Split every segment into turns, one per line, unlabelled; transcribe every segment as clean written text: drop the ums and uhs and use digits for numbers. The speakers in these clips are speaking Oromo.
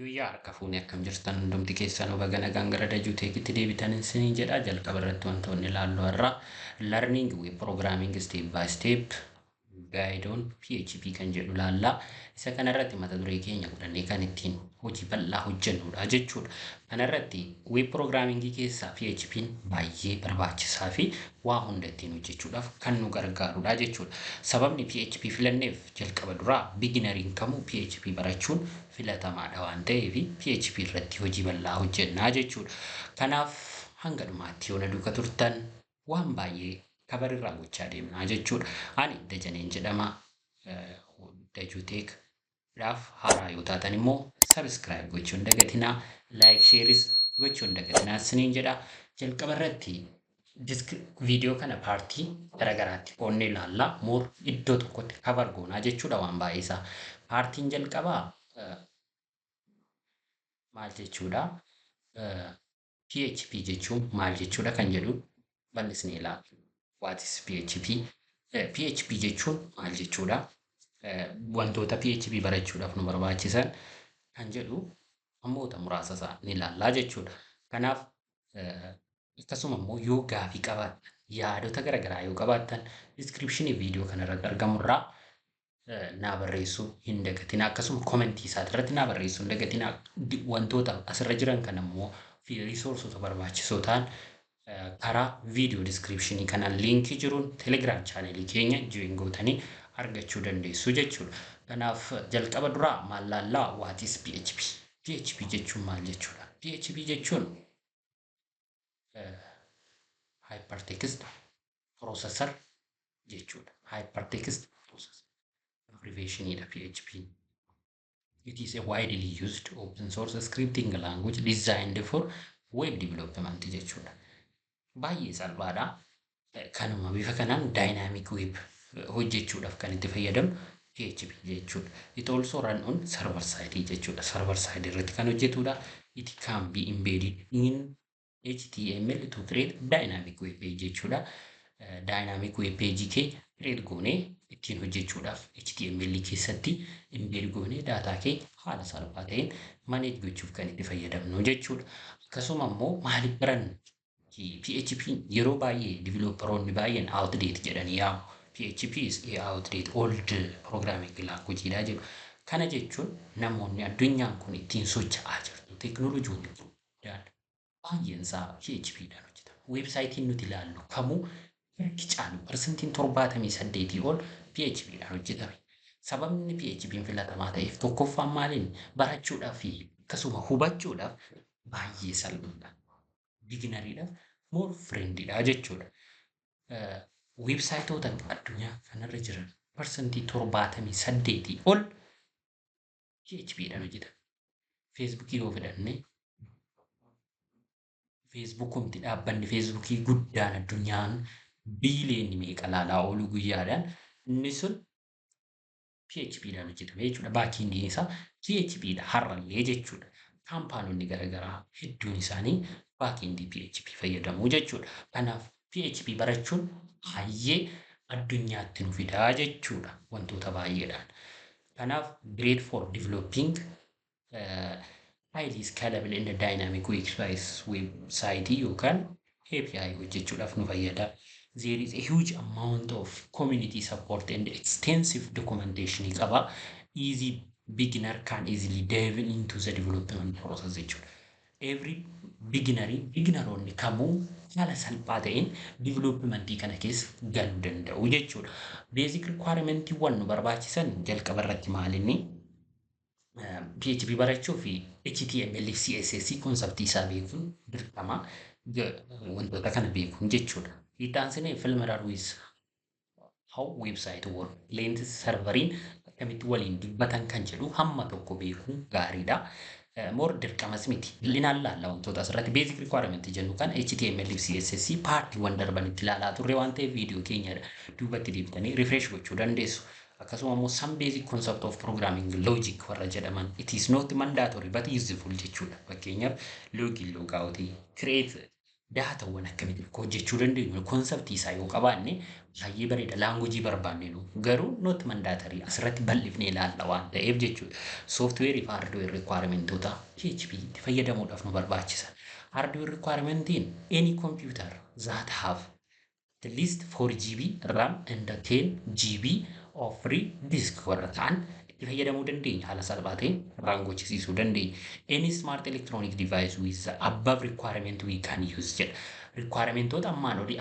Guyyaa harka fuunee akkam jirtan hundumti keessanuu baga nagaan gara dajuu teekitti deebitan isiniin jedha. Jalqaba irratti wantoonni ilaalluu irraa learning with programming step by step guide on PHP kan jedhu laallaa. Isa kana irratti mata duree keenya godhannee kan ittiin hojii bal'aa hojjennudha jechuudha. Kana irratti with programming keessaa PHP'n baay'ee barbaachisaa fi waa hunda ittiin hojjechuudhaaf kan nu gargaarudha jechuudha. Sababni PHP filanneef jalqaba duraa beginneriin kamuu PHP barachuun filatamaadha waan ta'eef PHP irratti hojii bal'aa hojjennaa jechuudha. Kanaaf hanga dhumaatti yoo na duuka turtan waan baay'ee kabarirraa gochaa deemnaa jechuudha. Ani Dajaneen jedhama. Dajuuteekidhaaf haaraa yoo taatan immoo subscribe gochuun dagatinaa, like shares gochuun dagatinaa isiniin jedha. Jalqaba irratti viidiyoo kana paartii garagaraatti qoonnee ilaallaa. Moor iddoo tokkotti kabar goonaa jechuudha waan baay'isaa. Paartiin jalqabaa maal jechuudha? PHP jechuun maal jechuudha kan jedhu bal'isnee ilaalla. What is PHP? PHP jechuun maal jechuudha? Wantoota PHP barachuudhaaf nu barbaachisan kan jedhu ammoota muraasa isaa ni ilaallaa jechuudha. Kanaaf akkasuma immoo yoo gaafii qabaattan yaadota garagaraa yoo qabaattan descriptionii viidiyoo kanarratti argamurraa naa barreessuu hin dagatinaa. Akkasuma komentii isaa irratti naa barreessuu hin dagatinaa. Wantoota asirra jiran kan ammoo fi riisoorsota barbaachisoo ta'an karaa viidiyoo descriptionii kanaan liinkii jiruun telegram chaaneelii keenya join gootanii argachuu dandeessu jechuudha. Kanaaf jalqaba duraa maal laallaa? What is PHP? PHP jechuun maal jechuudha? PHP jechuun hypertext processor jechuudha. Hypertext processor abbreviationidha PHP. It is a widely used open source scripting language designed for web development jechuudha. Baay'ee salphaadha. Kanuma bifa kanaan dynamic web hojjechuudhaaf kan itti fayyadamnu PHP jechuudha. It also run on server side jechuudha. Server side irratti kan hojjetudha. It can be embedded in HTML to create dynamic web page jechuudha. Dynamic web page kee create goonee ittiin hojjechuudhaaf HTML keessatti embed goonee daataa kee haala salphaa ta'een manage gochuuf kan itti fayyadamnu jechuudha. Akkasuma immoo maaliif baranna? PHP yeroo baay'ee developeroonni baay'een outdate jedhanii yaamu. PHP is outdate old programming language jedhu. Kana jechuun namoonni addunyaan kun ittiin socho'aa jirtu teknooloojiin guddaan baay'een isaa PHPdhaan hojjetama. Weebsaayitiin nuti ilaallu kamuu irki caalu parsantiin 78 ol PHPdhaan hojjetame. Sababni PHP'n filatamaa ta'eef tokkoffaan maaliin barachuudhaaf fi akkasuma hubachuudhaaf baay'ee salphaadha. Beginneriidhaaf more friendlyidha jechuudha. Weebsaayitoota addunyaa kanarra jiran parsantii 78 ol PHPdhaan hojjetame. Feesbuukii yoo fudhanne Feesbuukumti dhaabbanni Feesbuukii guddaan addunyaan biiliyoonii meeqa laalaa oolu guyyaadhaan inni sun PHPdhaan hojjetame jechuudha. Baakiindiin isaa PHPdha har'allee jechuudha. Kaampaanonni garagaraa hedduun isaanii baakindii PHP fayyadamu jechuudha. Kanaaf PHP barachuun baay'ee addunyaatti nu fidaa jechuudha wantoota baay'eedhaan. Kanaaf great for developing highly scalable and dynamic website yookaan API hojjechuudhaaf nu fayyada. There is a huge amount of community support and extensive documentation qaba. Easy beginner can easily dive into the development process jechuudha. Every beginneroonni kamuu haala salphaa ta'een developmentii kana keessa galuu danda'u jechuudha. Basic requirementiiwwan nu barbaachisan jalqaba irratti maalinni PHP barachuu fi HTML CSS konseptii isaa beekuun dirqama. Wantoota kana beekuun jechuudha. Ittaansine familiar with how website work, length serveriin akkamitti waliin dubbatan kan jedhu hamma tokko beekuun gaariidha. More dirqamas miti. Illinaan laalla wantoota asirratti basic requirement jennu kan HTML CSS paartiiwwan darbanitti ilaalaa turre waan ta'eef viidiyoo keenya duubatti deebitanii refresh gochuu dandeessu. Akkasuma immoo some basic concept of programming logic warra jedhaman it is not mandatory but useful jechuudha. Fakkeenyaaf login logoutii create daatawwan akkamitti hojjechuu dandeenyu konseptii isaa yoo qabaanne baay'ee bareeda laanguujii barbaanne nu garuu not mandaatarii asirratti bal'ifnee ilaalla waan ta'eef jechuudha. Sooftiweerii fi haardweer rikwaayimentoota PHP itti fayyadamuudhaaf nu barbaachisan. Hardware requirementiin any computer that have at least 4 GB RAM and 10 GB of free disk warra ta'an itti fayyadamuu dandeenya haala salphaa ta'een raangochisiisuu dandeenya. Any smart electronic device with the above requirement we can use jedha. Requirementoota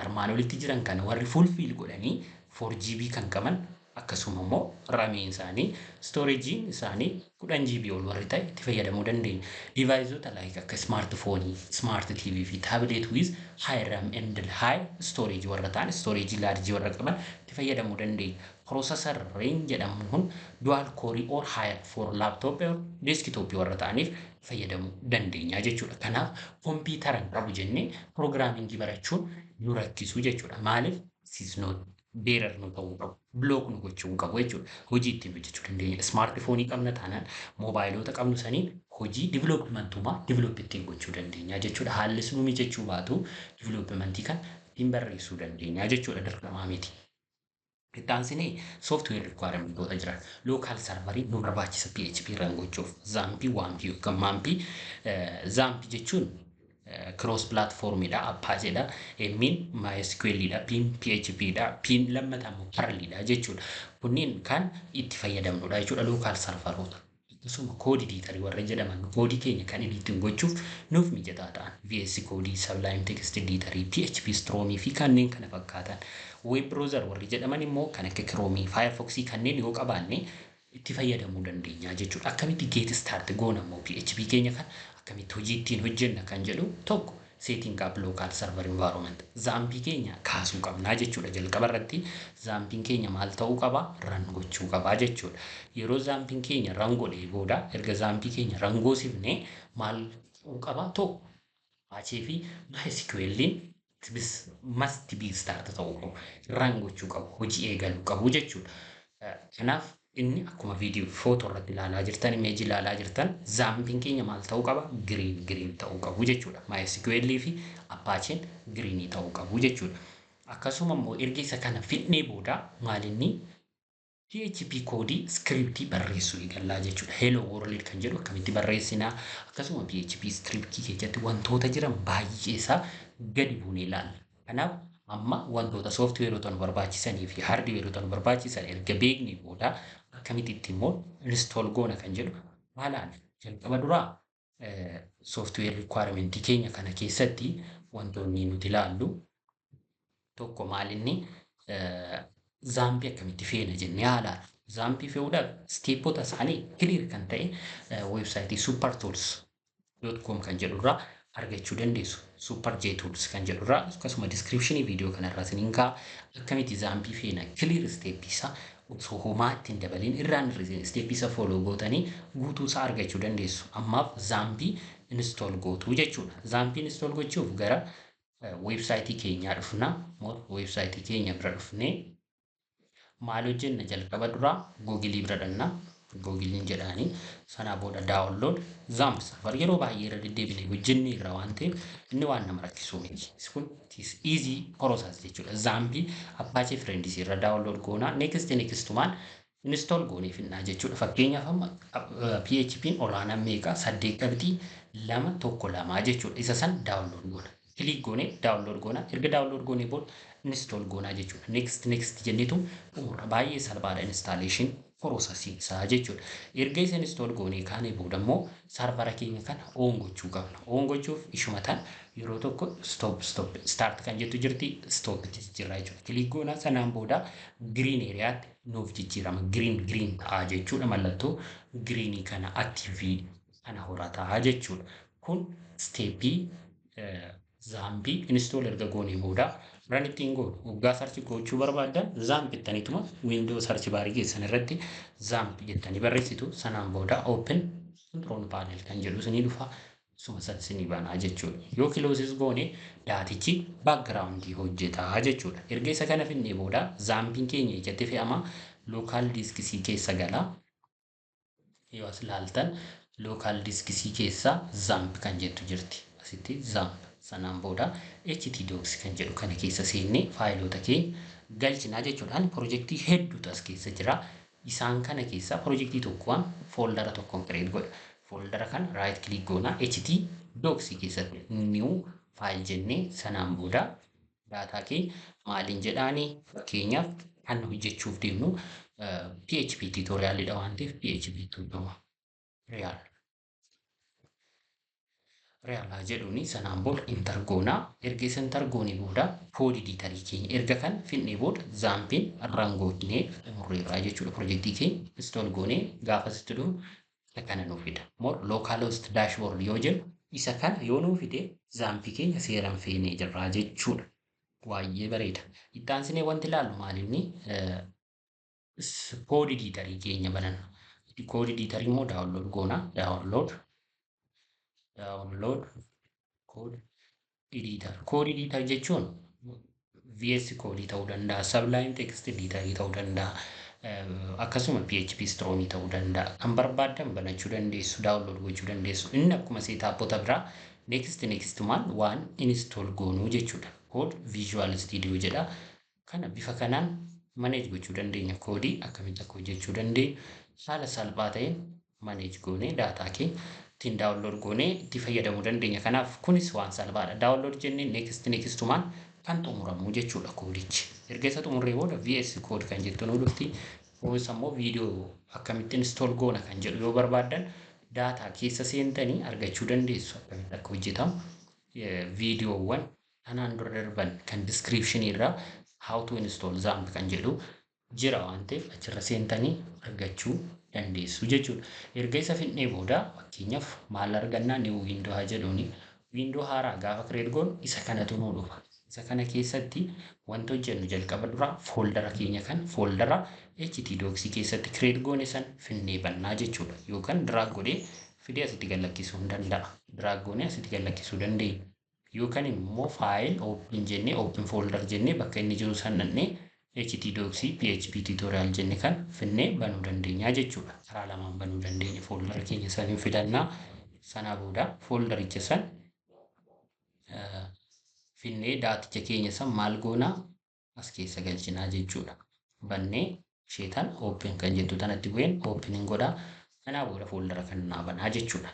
armaan olitti jiran kana warri fulfill godhanii 4 GB kan qaban akkasuma immoo raamiin isaanii storage isaanii 10 GB ol warri ta'e itti fayyadamuu dandeenya. Deviceota like akka smartphone, smart TV fi tablet with high RAM and high storage warra ta'an storage large warra qaban itti fayyadamuu dandeenya. Processor range jedhamu kun dual core or higher for laptop or desktop warra ta'aniif fayyadamuu dandeenya jechuudha. Kanaaf kompiitaran qabu jennee programming barachuun nu rakkisu jechuudha. Maaliif is not beerar nu ta'uu qabu. Block nu gochuu qabu jechuudha. Hojii ittiin hojjechuu dandeenya. Smartphone qabna taanaan moobaayilota qabnu saniin hojii developmentumaa develop ittiin gochuu dandeenya jechuudha. Haalli sun mijachuu baatu developmentii kan ittiin barreessuu dandeenya jechuudha dirqamaa miti. Ittaansinee software requirementoota jiran local serverii nu barbaachisa PHP irraan gochuuf Zampii, Wampii yookaan Mampii. Zampii jechuun cross platform dha, Apache dha, Min MySQL dha, Pin PHP dha, Pin lammataa immoo Perl dha jechuudha. Kunneen kan itti fayyadamnudha jechuudha local serveroota. Akkasuma koodii ediitarii warra jedhaman koodii keenya kan ediitiin gochuuf nuuf mijataa ta'an VS Code, Sublime Text Editor, PHP Storm fi kanneen kana fakkaatan. Web browser warri jedhaman immoo kan akka Chrome, Firefox kanneen yoo qabaanne itti fayyadamuu dandeenya jechuudha. Akkamitti get start goona immoo PHP keenya kan akkamitti hojii ittiin hojjenna kan jedhu tokko setting up local server environment. Zampii keenya kaasuu qabnaa jechuudha. Jalqaba irratti zampiin keenya maal ta'uu qaba? Run gochuu qabaa jechuudha. Yeroo zampiin keenya run godhee booda erga zampii keenya run goosifnee maal ta'uu qaba? Tokko Apache fi MySQL must be start ta'uu qabu. Run gochuu qabu. Hojii eegaluu qabu jechuudha. Kanaaf inni akkuma viidiyoo footoo irratti ilaalaa jirtan image ilaalaa jirtan zampiin keenya maal ta'uu qaba? Green ta'uu qabu jechuudha. MySQL fi Apache green ta'uu qabu jechuudha. Akkasuma immoo erga isa kana fidnee booda maalinni PHP koodii scriptii barreessuu eegallaa jechuudha. Hello world kan jedhu akkamitti barreessinaa akkasuma PHP scriptii keessatti wantoota jiran baay'ee isaa gadi buunee ilaalla. Kanaaf amma wantoota softweeroota nu barbaachisanii fi hardweeroota nu barbaachisan erga beeknee booda akkamitti itti immoo install goona kan jedhu haalaan jalqaba duraa software requirement keenya kana keessatti wantoonni nuti ilaallu tokko maalinni Zampii akkamitti feena jennee haalaan Zampii fe'uudhaaf steepota isaanii clear kan ta'e websaayitii supertools.com kan jedhurraa argachuu dandeessu. Superjtools kan jedhurraa akkasuma descriptionii viidiyoo kanarraa isiniin ka'a akkamitti Zampii feena clear step isaa osoo homaa ittiin dabaliin irraan step isa follow gootanii guutuu isaa argachuu dandeessu. Ammaaf Zampii install gootuu jechuudha. Zampii install gochuuf gara websaayitii keenyaa dhufna. Websaayitii keenya bira dhufnee maal hojjenna jalqaba duraa Google bira dhannaa. Google jedhaanii sana booda download Zamp server yeroo baay'ee irra deddeebinee hojjennee irra waan ta'eef inni waan nama rakkisu miti. Kun easy process jechuudha. Zampii Apache Friends irra download goona. Next tumaan install goonee finnaa jechuudha. Fakkeenyaaf amma PHP olaanaan meeqa 8.2.1.2 jechuudha. Isa san download goona. Click goonee download goona. Erga download goonee booda install goona jechuudha. Next jenneetu umura baay'ee salphaadha installation processing isaa jechuudha. Erga isa install goonee kaanee booda immoo servera keenya kana on gochuu qabna. On gochuuf ishumatan yeroo tokko start kan jettu jirti stop jijjiirraa jechuudha. Click goona sanaan booda green areaatti nuuf jijjiirama. Green ta'a jechuudha. Mallattoo green kana active kana horataa jechuudha. Kun steepii Zampii install erga goonee booda run ittiin goonu waggaa search gochuu barbaadan Zamp jettaniituma Windows search baarii keessan irratti Zamp jettanii barreessitu sanaan booda open control panel kan jedhu isinii dhufa suma san isinii banaa jechuudha. Yoo close goone daatichi background hojjetaa jechuudha. Erga isa kana finnee booda Zampiin keenya ijatti fe'ama local disk C keessa gala. Yoo as ilaaltan local disk C keessa Zamp kan jettu jirti. Asitti Zamp Sanaan booda htdocs kan jedhu kana keessa seennee faayilota keenya galchinaa jechuudhaan piroojeektii hedduutu as keessa jira. Isaan kana keessa piroojeektii tokkoon fooldara tokkoon kireet godha. Fooldara kana raayit kilik goonaa htdocs keessatti new faayil jennee sanaan booda daataa keenya maaliin jedhaanii fakkeenyaaf kan hojjechuuf deemnu PHP tuutoriaalidha waan ta'eef PHP tuutoriyaal reaalaa jedhuuni sanaan booda intargoonaa erga isa intargoonii booda koodii diitarii keenya erga kan finnee booda zaampiin rangootnee murreerraa jechuudha. Piroojeektii keenya install goonee gaafa sitti dhufu kana nuuf fida. More localhost dashboard yoo jennu isa kana yoo nuuf fide zaampii keenya seeraan feenee jirraa jechuudha. Baay'ee bareeda. Itti aansinee wanti ilaallu maalinni koodii diitarii keenya bananna. Koodii diitarii immoo daawunlood goonaa daawunlood code editor. Code editor jechuun VS Code ta'uu danda'a, Sublime Text Editor ta'uu danda'a, akkasuma PHP Storm ta'uu danda'a. Kan barbaadan banachuu dandeessu, download gochuu dandeessu. Inni akkuma seetaappota biraa next waan install goonuu jechuudha. Code Visual Studio jedha. Kana bifa kanaan manage gochuu dandeenya. Koodii akkamitti akka hojjechuu dandeenya haala salphaa ta'een manage goonee daataa keenya ittiin daawunlood goonee itti fayyadamuu dandeenya. Kanaaf kunis waan salphaadha. Daawunlood jennee next kan xumuramu jechuudha koodichi. Erga isa xumurree booda VS Code kan jettu nu dhufti. Kunis ammoo viidiyoo akkamitti install goona kan jedhu yoo barbaadan daataa keessa seentanii argachuu dandeessu. Akkamitti akka hojjetamu viidiyoowwan kanaan dura darban kan description irraa how to install Zamp kan jedhu jira waan ta'eef achirra seentanii argachuu dandeessu jechuudha. Erga isa finnee booda fakkeenyaaf maal argannaa new window haa jedhuuni. Window haaraa gaafa kireet goonu isa kanatu nu dhufa. Isa kana keessatti wanta hojjennu jalqaba dura fooldara keenya kan fooldara htdocs keessatti kireet goone san finnee bannaa jechuudha. Yookaan drag godhee fidee asitti gallakkisuu hin danda'a. Drag goonee asitti gallakkisuu dandeenya. Yookaan immoo faayil open jennee open folder jennee bakka inni jiru san dhannee htdocs PHP tutorial jenne kan finnee banuu dandeenya jechuudha. Karaa lamaan banuu dandeenya. Fooldara keenya san filannaa sana booda fooldaricha san finnee daaticha keenya san maal goonaa as keessa galchinaa jechuudha. Bannee isheetan open kan jettu tanatti bu'een open hin godhaa. Kanaa booda fooldara kan banaa jechuudha.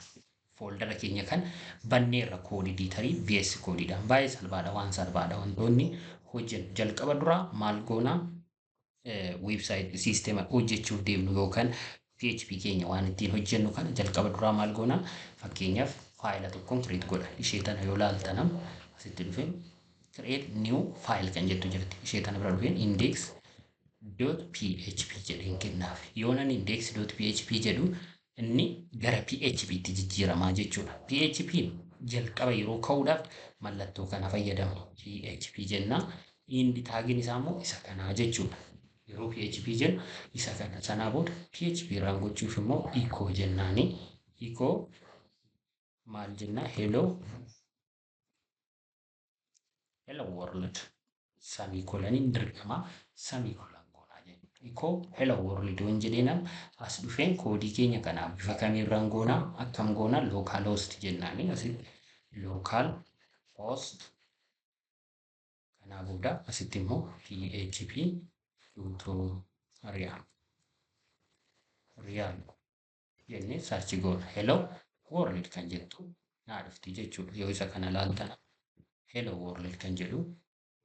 Fooldara keenya kan banneerra koodii diitarii VS koodiidhaan baay'ee salphaadha waan salphaadha wantoonni hojjennu jalqaba dura maal goonaa website siistema hojjechuuf deemnu yookaan PHP keenya waan ittiin hojjennu kana jalqaba dura maal goonaa fakkeenyaaf faayila tokkoon kireet godha. Ishee tana yoo laaltanam asitti dhufeen create new file kan jettu jirti. Ishee tana bira dhufeen index.php jedheen kennaaf. Yoonan index.php jedhu inni gara PHP tti jijjiiramaa jechuudha. PHP jalqaba yeroo ka'uudhaaf mallattoo kana fayyadamu. PHP jenna indi taagiin isaa immoo isa kanaa jechuudha. Yeroo PHP jennu isa kana sanaa booda PHP irraan gochuuf immoo echo jennaani. Echo maal jennaa hello world semicolon dirqama semicolon Echo hello world waan jedheenam as dhufeen koodii keenya kanaaf bifa kamiirraan goonaa akkam goonaa localhost jennaani asitti localhost kanaa booda asitti immoo PHP tutorial jennee search goona hello world kan jettu naa dhufti jechuudha. Yoo isa kana laaltan hello world kan jedhu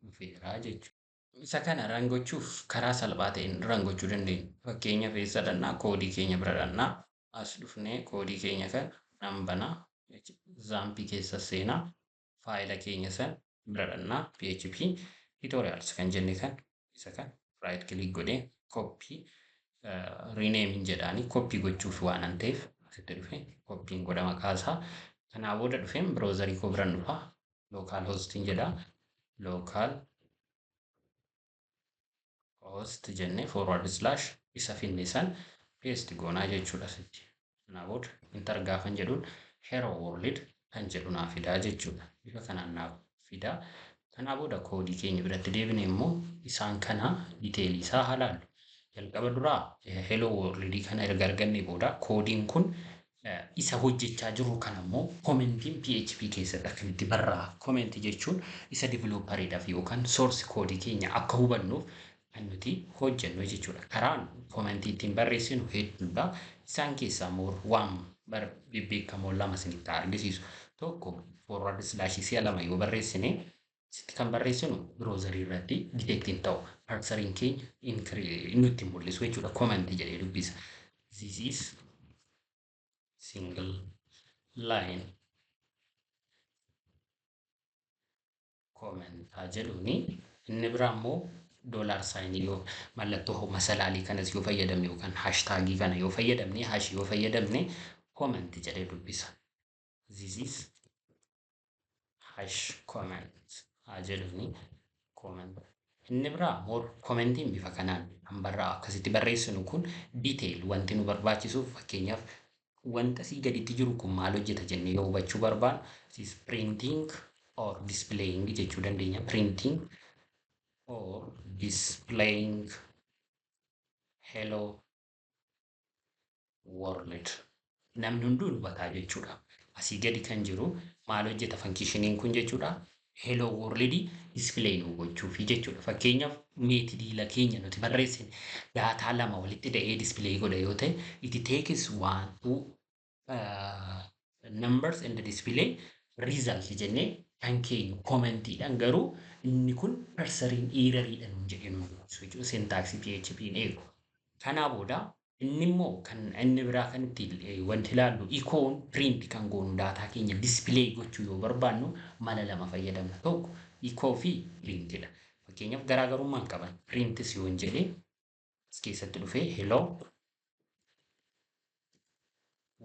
dhufeeraa jechuudha. Isa kana rangochuuf karaa salphaa ta'een rangochuu dandeenya. Fakkeenyaaf eessa dhannaa koodii keenya bira dhannaa as dhufnee koodii keenya kan banaa zaampii keessa seenaa faayila keenya san bira dhannaa PHP tutorials kan jenne kan isa kan right click godhee copy renaming jedhaanii copy gochuuf waan an ta'eef asitti dhufee copying godha maqaa isaa. Kanaa booda dhufeen browserii koo biraan dhufa localhost jedha local host jenne // isa finne san paste goonaa jechuudha asitti. Kanaa booda enter gaafan jedhuun hello world kan jedhu naaf fidaa jechuudha. Bifa kanaan naaf fidaa. Kanaa booda koodii keenya biratti deebine immoo isaan kana detail isaa halaallu. Jalqaba duraa hello world kana erga arganne booda koodiin kun isa hojjechaa jiru kan ammoo komentiin PHP keessatti akkamitti barraa. Komentii jechuun isa developeriidhaaf yookaan source koodii keenya akka hubannuuf kan nuti hojjennu jechuudha. Karaan komentii ittiin barreessinu hedduudha. Isaan keessaa waan bebbeekamoo lama isinitti argisiisu. Tokko forward slash si'a lama yoo barreessine sitti kan barreessinu biroozarii irratti detectiin ta'u parsariin keenya nutti mul'isu jechuudha. Komentii jedhee dubbisa. This is single line comment jedhuuni inni biraa immoo dollar sign yoo mallattoo masalaalii kanas yoo fayyadamne yookaan hashtagii kana yoo fayyadamne hash yoo fayyadamne comment jedhee dubbisa. This is hash comment jedhuuni comment. Inni biraa more commentiin bifa kanaan kan barraa akkasitti barreessinu kun detail wanti nu barbaachisuuf fakkeenyaaf wanta asii gaditti jiru kun maal hojjeta jennee yoo hubachuu barbaannu is printing or displaying jechuu dandeenya. Printing or displaying hello world. Namni hunduu hubataa jechuudha. Asii gadi kan jiru maal hojjeta fankishiniin kun jechuudha. Hello world display nu gochuufi jechuudha. Fakkeenyaaf meetidiila keenya nuti barreessine daataa lama walitti da'ee display godha yoo ta'e it takes one two numbers and display result jennee kan keenya commentiidhaan garuu inni kun parsariin erroriidhaan jedhinu jechuudha. Syntax PHP eegu. Kanaa booda inni immoo kan inni biraa kan itti wanti ilaallu ikoon print kan goonu daataa keenya display gochuu yoo barbaannu mala lama fayyadamna. Tokko ikoo fi printidha. Fakkeenyaaf garaagarummaan qaban printis yoo hin jedhee as keessatti dhufee hello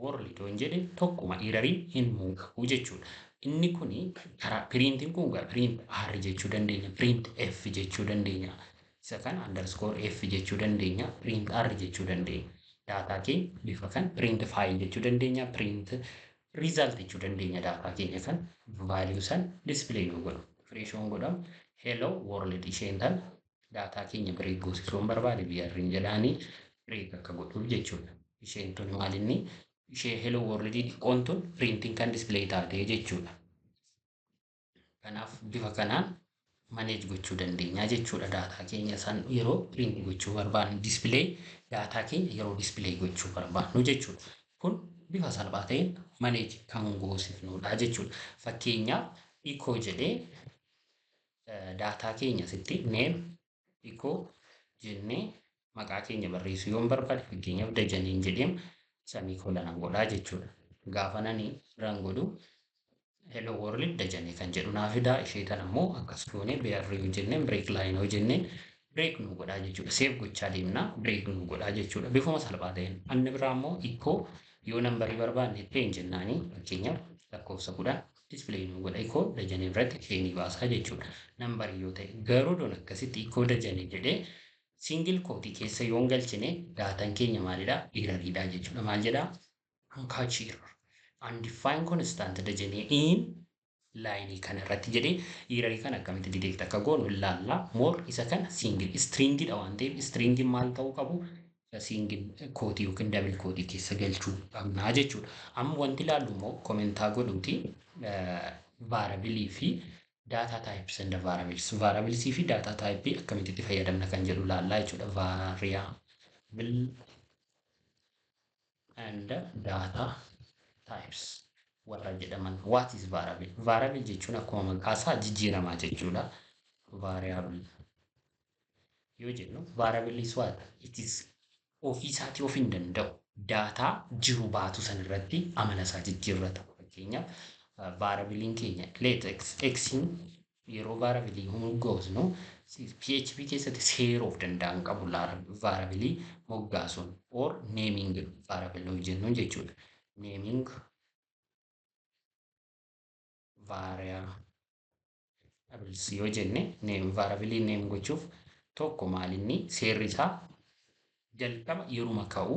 world yoo hin jedhe tokkuma errorii hin mul'atu jechuudha. Inni kuni karaa printiin kun print R jechuu dandeenya, print F jechuu dandeenya. Isa kan underscore F jechuu dandeenya, print R jechuu dandeenya. Daataa keenya bifa kan print file jechuu dandeenya, print result jechuu dandeenya. Daataa keenya kan value san display nu godhu. Refresh godhamu hello world isheen tan daataa keenya break goosisuu barbaade BR'n jedhaanii break akka godhuuf jechuudha. Isheen tun maalinni ishee hello world xiqqoon tun printing kan display taatee jechuudha. Kanaaf bifa kanaan manage gochuu dandeenya jechuudha. Daataa keenya san yeroo print gochuu barbaannu display daataa keenya yeroo display gochuu barbaannu jechuudha. Kun bifa salphaa ta'een manage kan goosifnudha jechuudha. Fakkeenyaaf echo jedhee daataa keenya sitti name echo jennee maqaa keenya barreessuu yoo barbaade fakkeenyaaf Dajaneen jedhee semicolon godhaa jechuudha. Gaafa nani run godhu hello world Dajanee kan jedhu naaf fidaa. Ishee tan ammoo akkas goonee BR yoo jennee break line yoo jennee break nu godhaa jechuudha. Save gochaa deemna break nu godhaa jechuudha. Bifuma salphaa ta'een. Inni biraa ammoo echo yoo nambarii barbaanne ta'een jennaanii fakkeenyaaf lakkoofsa 10 display nu godha. Echo Dajanee irratti ishee ni baasaa jechuudha. Nambarii yoo ta'e garuu doon akkasitti echo Dajanee jedhee single quote keessa yoo galchine daataan keenya maalidha? Erroriidha jechuudha. Maal jedhaa? Uncatch error. Undefined constant Dajanee in line kana irratti jedhee errorii kana akkamitti detect akka goonu ilaalla. More isa kana single stringidha waan ta'eef stringin maal ta'uu qabu? Single quote yookiin double quote keessa galchuu qabnaa jechuudha. Amma wanti ilaallu immoo komentaa godhuuti variable fi data types and variables. Variables fi data type akkamitti itti fayyadamna kan jedhu ilaallaa jechuudha. Variable and data types warra jedhaman. What is variable? Variable jechuun akkuma maqaasaa jijjiiramaa jechuudha. Variable yoo jennu variable is what? It is ofiisaatii of hin danda'u. Daataa jiru baatu san irratti amala isaa jijjiirrata. Fakkeenyaaf variablein keenya let x'in yeroo variable moggaasnu PHP keessatti seera of danda'an qabu variable moggaasuun or naming variable yoo jennu jechuudha. Naming variables yoo jenne name variable name gochuuf tokko maalinni seerri isaa jalqaba yeruma ka'u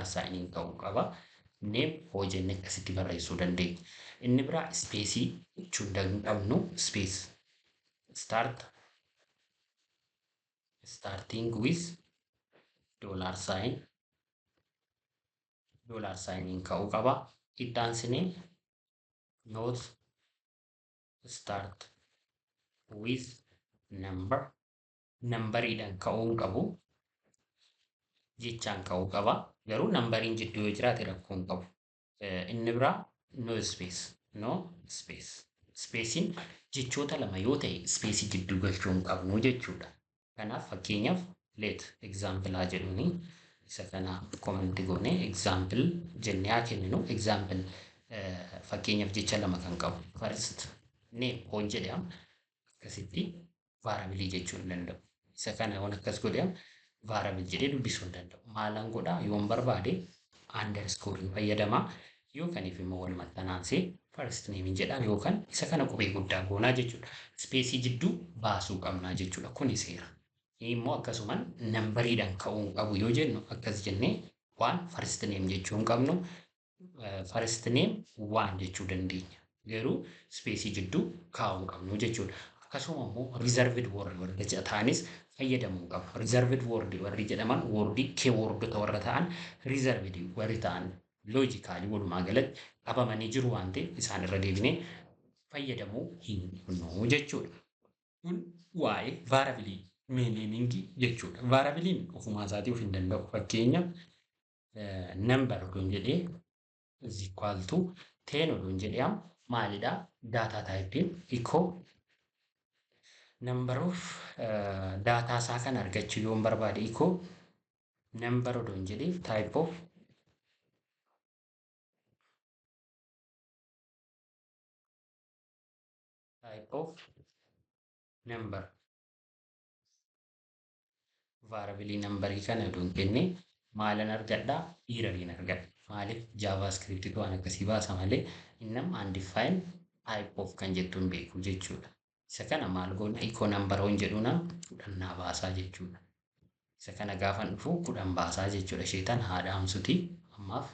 $sign ta'uu qaba. Name hoo jenne akkasitti barreessuu dandeenya. Inni biraa space jechuu qabnu space starting with $sign dollar sign ka'uu qaba. Itti aansinee not start with number, nambariidhaan ka'uu hin qabu, jechaan ka'uu qaba. Garuu nambariin jidduu yoo jiraate rakkoo hin qabu. Inni biraa no space, no space. Spacein jechoota lama yoo ta'e spaceii jidduu galchuu hin qabnu jechuudha. Kanaaf fakkeenyaaf let example haa jedhuni. Isa kana comment goone example jennee haa kenninu. Example fakkeenyaaf jecha lama kan qabu. First name hoon jedhama. Akkasitti variable jechuu hin danda'u. Isa kana waan akkas godhama variable jedhee dubbisuu hin danda'u. Maalan godhaa yoon barbaade underscore fayyadama yookaan immoo wal maxxanaansee first name jedhaan yookaan isa kana qubee guddaa goonaa jechuudha. Spaceii jidduu baasuu qabnaa jechuudha. Kuni seera. Immoo akkasumaan nambariidhaan ka'uu hin qabu yoo jennu akkas jennee waan first name jechuu hin qabnu first name waan jechuu dandeenya. Garuu spaceii jidduu kaa'uu hin qabnu jechuudha. Akkasuma immoo reserved word warra ta'anis fayyadamuu qabu. Reserved word warri jedhaman wordii keywordota warra ta'an reserved warri ta'an loojikaalii walumaa galatti qabamanii jiru waan ta'eef isaan irra deebinee fayyadamuu hin qabnu jechuudha. Kun waa'ee variable meaning jechuudha. Variablein ofumaa isaatii of hin danda'u. Fakkeenyaaf number oduun jedhee is equal to 10 oduun jedhee maalidhaa data typein echo number of data isaa kan argachuu yoon barbaade echo number oduun jedhee type of number variable numberii kana oduun kenne maalan argadhaa erroriin argadha. Maaliif javascript waan akkasii baasa malee innam undefined type of kan jettuun beeku jechuudha. Isa kana maal goona echo number on jedhuuna 10 baasaa jechuudha. Isa kana gaafan dhufu 10 baasaa jechuudha. Isheetan haadha hamsuti ammaaf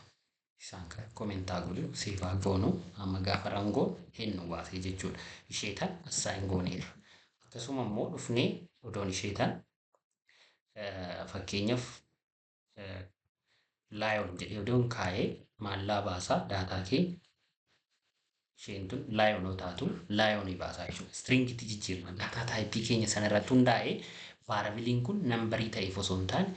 isaan kan komentaa godhu seefaa goonu amma gaafa rangoo hennu baasee jechuudha. Isheetan assign gooneera. Akkasuma immoo dhufnee odoon isheetan fakkeenyaaf lion jedhee odoon kaa'ee maallaa baasaa daataa kee isheen tun lion taatu lionii baasaa jechuudha. Stringitti jijjiirama daataa taayipii keenya sanarratti hundaa'ee variablein kun nambarii ta'eef osoo hin taane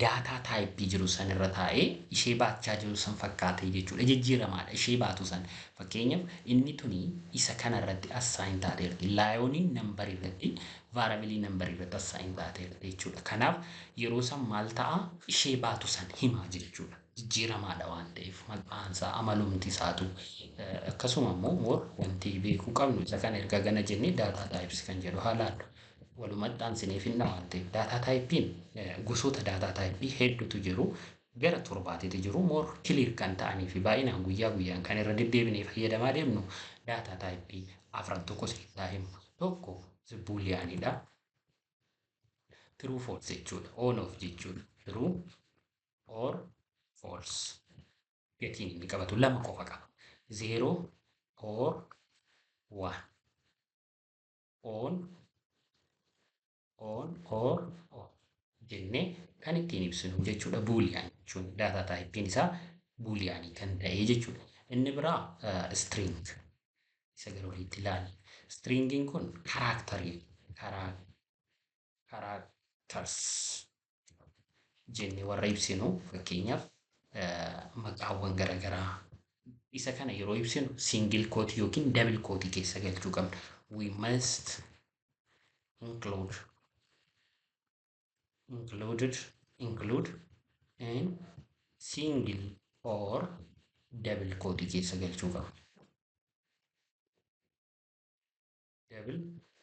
daataa taayipii jiru sanirra taa'ee ishee baachaa jiru san fakkaatee jechuudha. Jijjiiramaadha ishee baatu san. Fakkeenyaaf inni tuni isa kanarratti assign taateerti. Lioniin nambarii irratti variablein nambarii irratti assign taateerti jechuudha. Kanaaf yeroo san maal ta'a ishee baatu san himaa jechuudha. Jijjiiramaadha waan ta'eef maqaansaa amalumti isaatu akkasuma immoo wanti beekuu qabnu isa kana erga gana jennee daataa taayipis kan jedhu haalaan walumatti aansinee finna waan ta'eef daataa taayipiin gosoota daataa taayipii hedduutu jiru. Gara torbaatiitu jiru more clear kan ta'anii fi baay'inaan guyyaa guyyaan kan irra deddeebinee fayyadamaa deemnu daataa taayipii afran tokko keessaa himna. Tokko buuliyaanidha. True false jechuudha. On off jechuudha. True or false. Gatiin inni qabatu lama qofa qaba. 0 or 1. On or off jennee kan ittiin ibsinu jechuudha. Buuliyaan jechuun daataa taayipiin isaa buuliyaanii kan ta'e jechuudha. Inni biraa string isa gara oliitti ilaali. Stringiin kun characters jennee warra ibsinu fakkeenyaaf maqaawwan garaagaraa isa kana yeroo ibsinu single quote yookiin double quote keessa galchuu qabna. We must include and single or double quote keessa galchuu qabna. Double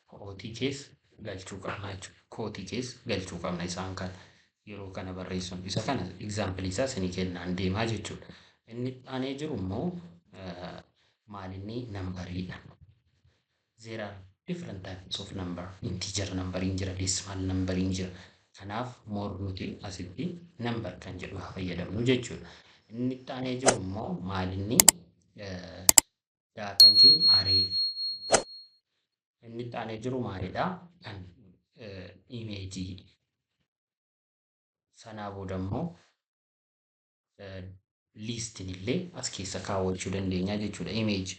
quote keessa galchuu qabna jechuudha. Quote keessa galchuu qabna isaan kana yeroo kana barreessuun isa kana example isaa isinii kennaan deemaa jechuudha. Inni aanee jiru immoo maalinni nambariidha. There are different types of number. Integer numbering jira, decimal numbering jira. Kanaaf more nuti asitti number kan jedhu fayyadamnu jechuudha. Inni aanee jiru immoo maalinni daataan keenya array. Inni aanee jiru maalidha? Kan imeejii sanaa booda immoo listiin illee as keessa kaawwachuu dandeenya jechuudha. Image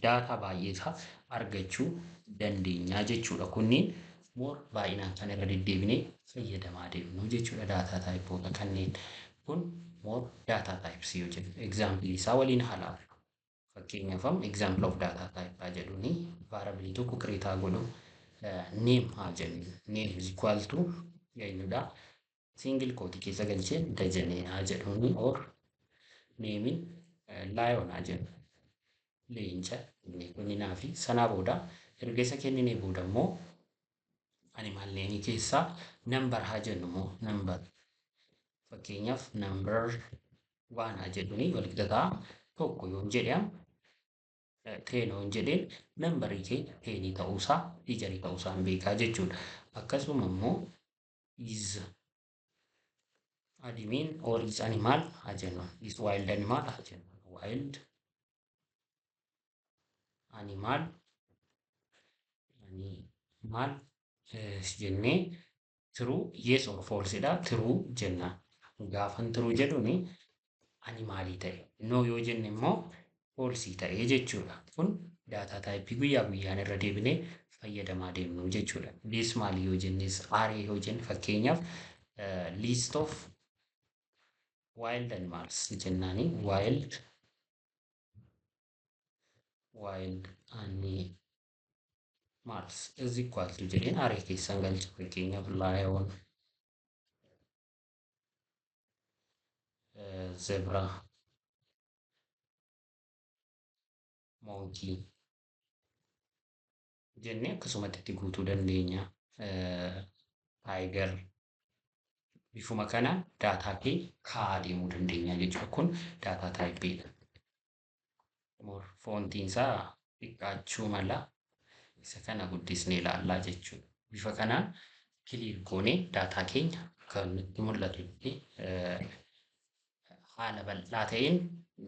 daataa baay'eesaa argachuu dandeenya jechuudha. Kunniin more baay'inaan kan irra deddeebinee fayyadamaa deemnu jechuudha. Daataa taayipoota kanneen kun more daataa taayipsii yoo jennu egzaampilii isaa waliin haala. Fakkeenyaaf example of data type jedhuuni variable tokko create godhu name haa jennu. Name is equal to eenyudha single quote keessa galchee Dajanee haa jedhuuni or name lion haa jennu. Leenca kenninaa fi sanaa booda erga isa kenninee booda immoo animal name keessaa number haa jennu immoo number fakkeenyaaf number 1 haa jedhuuni walqixataa tokko yoo jedhamu teenoon jedheen nambarii keenya teenii ta'uusaa ijarii ta'uusaa beekaa jechuudha. Akkasuma immoo is admin or is animal haa jennu. Is wild animal haa jennu. Wild animal jennee true yes or false dha. True jenna. Gaafan true jedhuni animaalii ta'e. No yoo jenne immoo falsii ta'ee jechuudha. Kun daataa taayipii guyyaa guyyaan irra deebinee fayyadamaa deemnu jechuudha. This maali yoo jennes aree yoo jenne fakkeenyaaf list of wild animals jennaani wild animals is equal to jedheen aree keessan galcha fakkeenyaaf lion zebra monkey jennee akkasumatti itti guutuu dandeenya. Tiger bifuma kana daataa kee kaa'aa deemuu dandeenya jechuudha. Kun daataa taayipiidha. Foontiin isaa xiqqaachuu mala isa kana guddisnee ilaallaa jechuudha. Bifa kanaan kiliir goonee daataa keenya kan nutti mul'atu haala bal'aa ta'een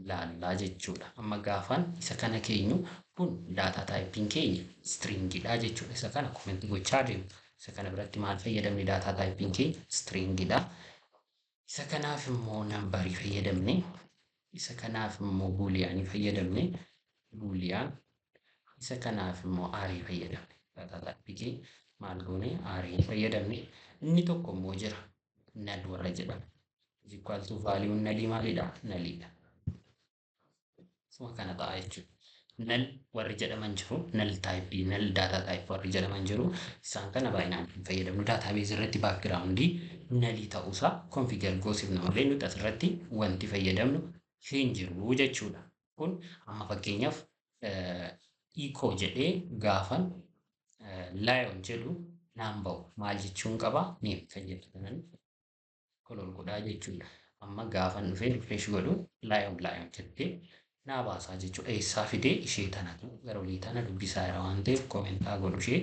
ilaallaa jechuudha. Amma gaafan isa kana keenyu kun daataa taayipiin keenya stringidha jechuudha. Isa kana komentii gochaa deemu. Isa kana biratti maal fayyadamne daataa taayipiin keenya stringidha. Isa kanaaf immoo nambarii fayyadamne. Isa kanaaf immoo buuliyaanii fayyadamne. Buuliyaan. Isa kanaaf immoo aarii fayyadamne. Daataa taayipii keenya maal goone aarii fayyadamne. Inni tokko immoo jira. Null warra jedhamu. Is equal to value nullii maalidha? Nulliidha. Suma kana ta'a jechuudha. Null warri jedhaman jiru. Null type, null data type warri jedhaman jiru. Isaan kana baay'inaan fayyadamnu. Database irratti backgroundii nullii ta'uusaa configure goosifna malee nuti asirratti wanti fayyadamnu hin jiru jechuudha. Kun amma fakkeenyaaf echo jedhee gaafan lion jedhu naan ba'u maal jechuun qaba? Name kan jedhu kanan kolol godhaa jechuudha. Amma gaafan dhufee refresh godhu lion jettee naa baasaa jechuudha. Eessaa fidee ishee tanatu gara olii tana dubbisaa jira waan ta'eef komentaa godhu ishee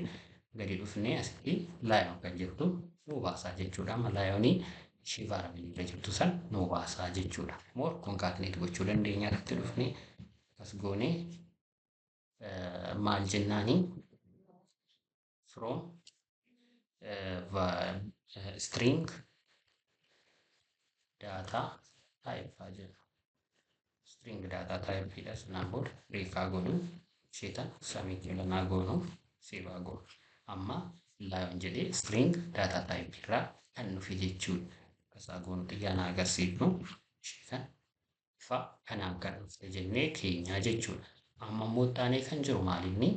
gadi dhufnee asitti lion kan jettu nuu baasaa jechuudha. Amma lionii ishee variable irra jirtu san nuu baasaa jechuudha. More concatenate gochuu dandeenya irratti dhufnee akkas goonee maal jennaanii from string data type haa jennu. String data type dha. Sanaan booda reekaa godhu isheetan semicolonaa goonu seevaa godhu. Amma lion jedhee string data type irraa kan dhufe jechuudha. Akkasaa goonu xiyyaana agarsiifnu isheetan ifa kanaan kan dhufte jennee keenyaa jechuudha. Amma immoo taanee kan jiru maalinni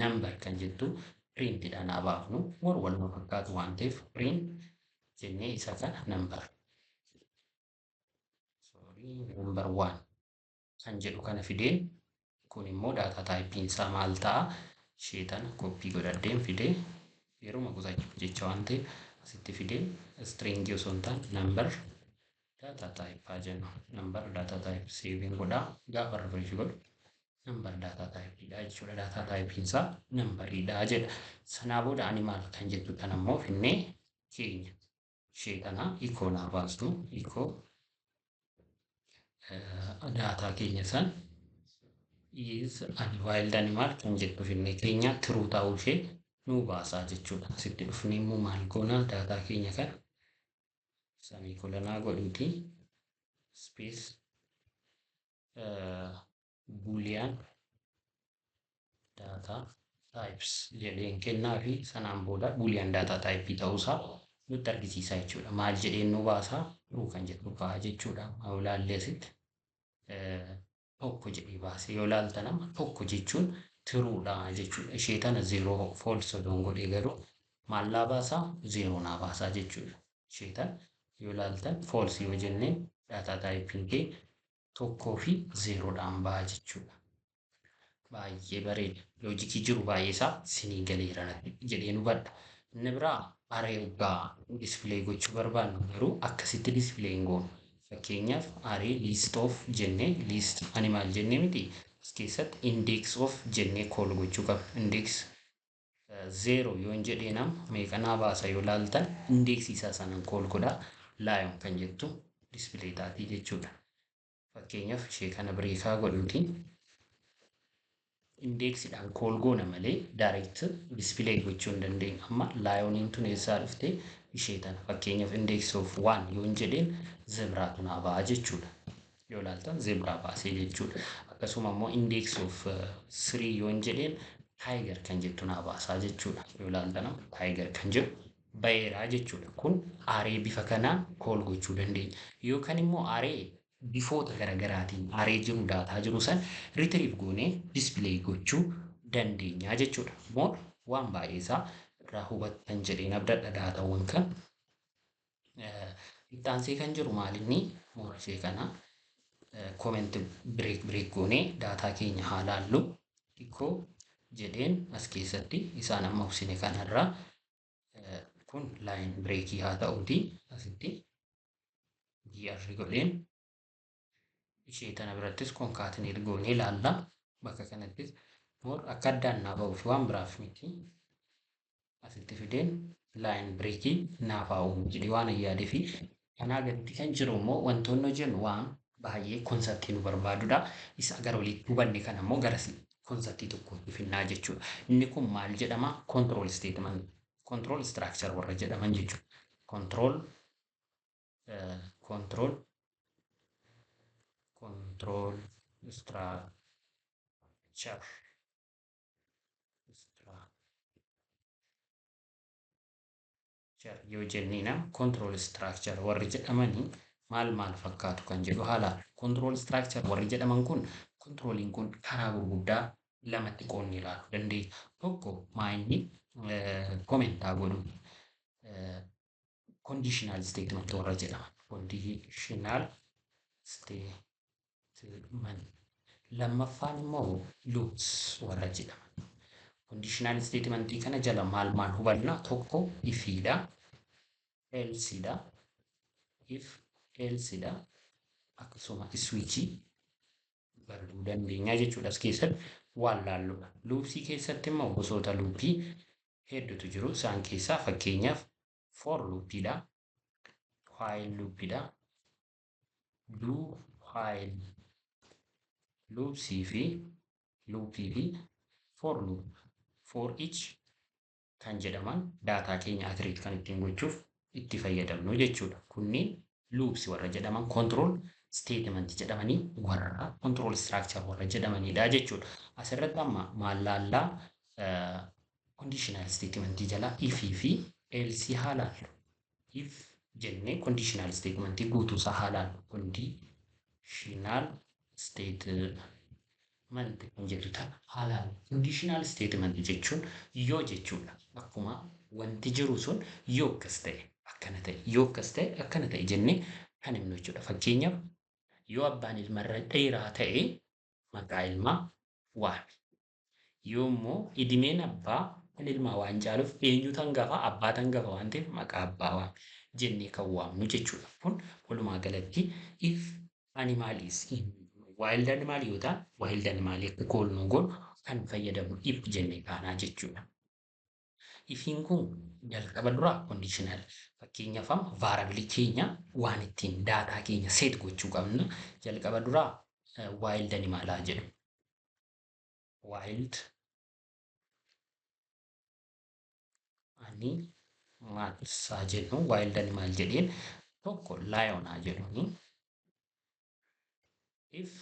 number kan jettu printidha naa baafnu war waluma fakkaatu waan ta'eef print jennee isa kana number number 1 kan jedhu kana fideen kun immoo data taayipiin isaa maal ta'a? Isheetan koppii godhadheen fidee yeruma qusachuuf jecha waan ta'eef asitti fidee string osoo hin taane number data type haa jennu. Number data type saving godhaa gaafa refresh godhu number data type dha jechuudha. Data taayipiin isaa numberidha jedha. Sanaa booda animal kan jettu kana immoo finnee keenya ishee kana echo naa baastu echo data keenya san is wild animal kan jettu finnee keenya true ta'uu ishee nuu baasaa jechuudha. Asitti dhufnee immoo maal goona data keenya kana semicolonaa godhuuti space boolean data types jedheen kennaa fi sanaan booda boolean data type ta'uusaa nutti argisiisa jechuudha. Maal jedheen nu baasaa true kan jedhu ba'a jechuudha. Haa ilaallee asitti tokko jedhee baase yoo ilaaltan amma tokko jechuun tiruudha jechuudha. Ishee tana zero false odoon godhee garuu maal naa baasaa zero naa baasaa jechuudha. Ishee tana yoo ilaaltan false yoo jenneen data typing kee tokkoo fi zeroodhaan ba'a jechuudha. Baay'ee bareeda. Loojikii jiru baay'ee isaa sinii galeera jedhee nu badha. Inni biraa aree waggaa display gochuu barbaannu garuu akkasitti display hin goonu. Fakkeenyaaf aree list of jennee list animal jennee miti as keessatti index of jennee call gochuu qabna. Index 0 yoo hin jedheenam meeqa naa baasa yoo ilaaltan index isaa sanaan call godhaa lion kan jettu display taatii jechuudha. Fakkeenyaaf ishee kana bireekaa godhuutiin indeksiidhaan call goona malee direct display gochuu hin dandeenyu. Amma lioniin tun eessaa dhufte ishee tana fakkeenyaaf index of 1 yoo hin jedheen zebraatu naa ba'a jechuudha. Yoo ilaaltan zebraa baasee jechuudha. Akkasuma immoo index of 3 yoo hin jedheen tiger kan jettu naa baasaa jechuudha. Yoo ilaaltan tiger kan jedhu bayeeraa jechuudha. Kun aree bifa kanaan call gochuu dandeenya. Yookaan immoo aree bifoota garaagaraatiin aree jiru daataa jiru san retrieve goonee display gochuu dandeenya jechuudha. Moo waan baay'ee isaa irraa hubattan jedheen abdadha daataawwan kan. Ittaansee kan jiru maalinni moorishee kana comment break goonee daataa keenya haa laallu. Xiqqoo jedheen as keessatti isaan amma hubsine kanarraa kun line breakii haa ta'uuti asitti gr godheen ishee tana birattis concatenate goonee ilaalla. Bakka kanattis akka addaan naa ba'uuf waan biraaf miti asitti fideen line breakii naaf haa uumu jedhee waan yaadee fi kanaa gaditti kan jiru immoo wantoonni jennu waan baay'ee konseptii nu barbaadudha. Isa gara walitti hubanne kana immoo gara konseptii tokkootti finnaa jechuudha. Inni kun maal jedhama? Control statement, control structure warra jedhaman jechuudha. Control structure yoo jennina control structure warri jedhamanii maal fakkaatu kan jedhu haala. Control structure warri jedhaman kun controlling kun karaa gurguddaa lamatti qoonnee ilaaluu dandeenya. Tokko maayinni komentaa godhu conditional statement warra jedhaman. Conditional statement. Lammaffaan immoo loops warra jedhaman. Conditional statement kana jala maal hubanna? Tokko ifiidha, elseidha, if elseidha, akkasuma switchii baruu dandeenya jechuudha. As keessatti waan laalludha. Loopsii keessatti immoo gosoota loopii hedduutu jiru. Isaan keessaa fakkeenyaaf for loopiidha, while loopiidha, do while loopsii fi loopii fi for loop, for each kan jedhaman daataa keenya iterate kan ittiin gochuuf itti fayyadamnu jechuudha. Kunniin loopsii warra jedhaman control statement jedhamanii warra control structure warra jedhamanidha jechuudha. Asirratti amma maal laallaa conditional statement jala if fi else haa laallu. If jennee conditional statement guutuusaa haa laallu. Conditional statement kan jedhu tana haa laallu. Conditional statement jechuun yoo jechuudha. Akkuma wanti jiru sun yoo akkas ta'e akkana ta'e, yoo akkas ta'e akkana ta'e jennee kan himnu jechuudha. Fakkeenyaaf yoo abbaan ilmarra dheeraa ta'e maqaa ilmaa waami. Yoo immoo idimeen abbaa kan ilmaa waan caaluuf eenyutu hangafa? Abbaatu hangafa waan ta'eef maqaa abbaa waami jennee kan waamnu jechuudha. Kun walumaa galatti if animal is wild animal yoo ta'an wild animal akka koolnuu goonu kan fayyadamnu if jennee kaanaa jechuudha. Ifiin kun jalqaba duraa conditional. Fakkeenyaaf amma variable keenya waan ittiin daataa keenya set gochuu qabna. Jalqaba duraa wild animal haa jedhu. Wild animal haa jennu wild animal jedheen tokko lion haa jedhuni. if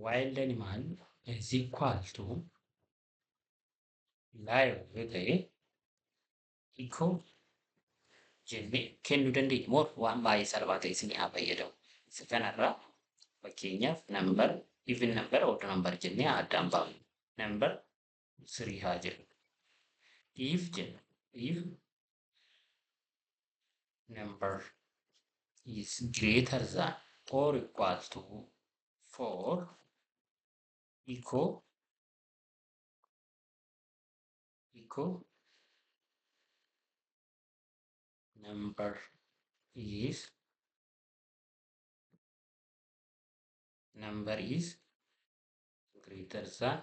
wild animal is equal to live yoo ta'e echo jennee kennuu dandeenya moo waan baay'ee salphaa ta'e isin haa fayyadamu. Isa kanarraa fakkeenyaaf number even number odd number jennee addaan baafnu. Number 3 haa jedhu. If jenna if number is greater than or equal to 4 echo number is greater than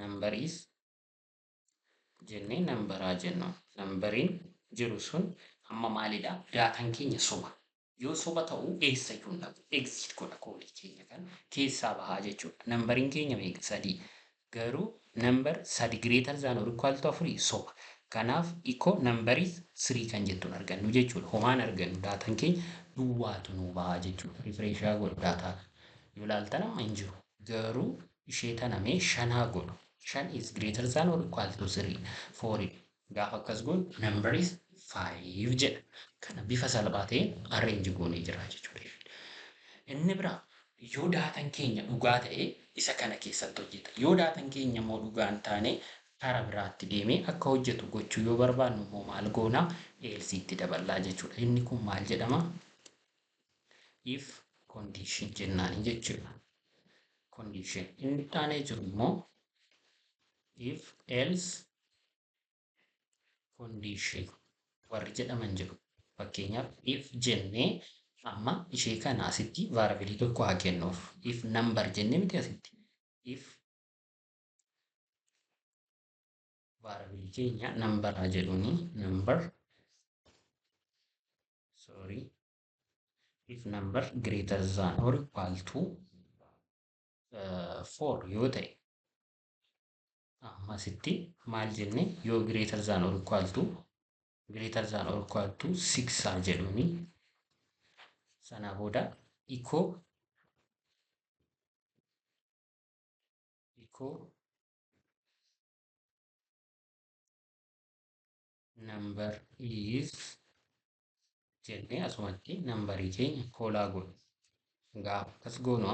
number is jennee nambaraa jennu. Nambariin jiru sun amma maalidha? Daataan keenya suma. Yoo suma ta'uu eessayyuu hin dhabu. Exit godha koodii keenya kan keessaa bahaa jechuudha. Nambariin keenya meeqa? 3. Garuu number 3 greater than or equal to 4 suma. Kanaaf echo number is 3 kan jettuun argannu jechuudha. Homaan argannu daataan keenya duwwaatu nuu bahaa jechuudha. Refreshaa godhu daataa. Yoo ilaaltan amma hin jiru. Garuu ishee tana mee 5 godhu. 5 is greater than or equal to 3. 4 gaafa akkas goonu number is 5 jedha. Kana bifa salphaa ta'een arrange goonee jira jechuudha. Inni biraa yoo daataan keenya dhugaa ta'e isa kana keessatti hojjeta. Yoo daataan keenya immoo dhugaa hin taane karaa biraatti deemee akka hojjetu gochuu yoo barbaannu immoo maal goonaa? Else itti daballaa jechuudha. Inni kun maal jedhama? If condition jennaani jechuudha. Condition. Inni taanee jiru immoo if else condition warri jedhaman jiru. Fakkeenyaaf if jennee amma ishee kana asitti variable tokko haa kennuuf. If number jennee miti asitti. If variable keenya number haa jedhuuni. If number greater than or equal to 4 yoo ta'e asitti maal jenne yoo greater than or equal to 6 haa jedhuuni. Sana booda echo number is jennee asumatti nambarii keenya koolaa godhu. Gaafa akkas goonu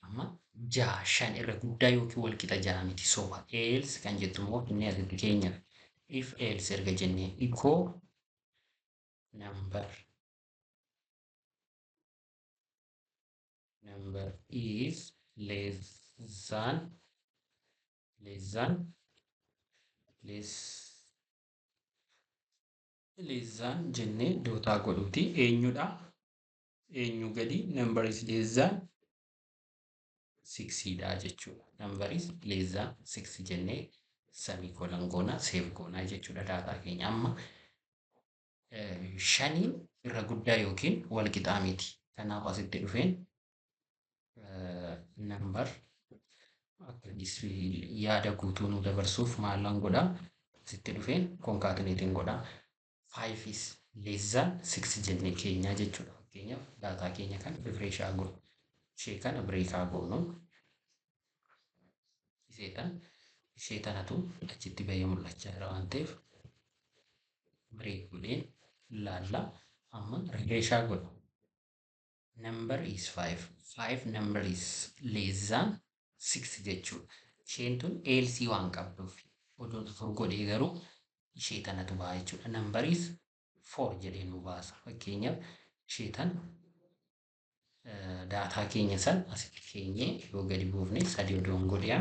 amma 6 5 irra guddaa yookiin wal qixa 6 miti soba. Else kan jettu immoo inni asitti keenya if else erga jennee echo number is less than jennee dootaa godhuuti. Eenyudha? Eenyu gadi? Number is less than 6 dha jechuudha. Number is less than 6 jennee semicolon goona save goona jechuudha daataa keenya. Amma 5 irra guddaa yookiin wal qixaa miti. Kanaaf asitti dhufeen number akka yaada guutuu nu dabarsuuf maalan godha? Asitti dhufeen concatenating godha. 5 is less than 6 jennee keenya jechuudha. Fakkeenyaaf daataa keenya kan refreshaa godhu. Ishee kana breakaa goonu. Ishee tanatu achitti bahee mul'achaa jira waan ta'eef break godheen laalla amma refreshaa godhu. Number is 5. 5 number is less than 6 jechuudha. Isheen tun else waan qabduuf odoo fur godhee garuu ishee tanatu baha jechuudha. Number is 4 jedhee nu baasa. Fakkeenyaaf ishee tan daataa keenya san asitti keenyee yoo gadi buufne 3 odoon godhee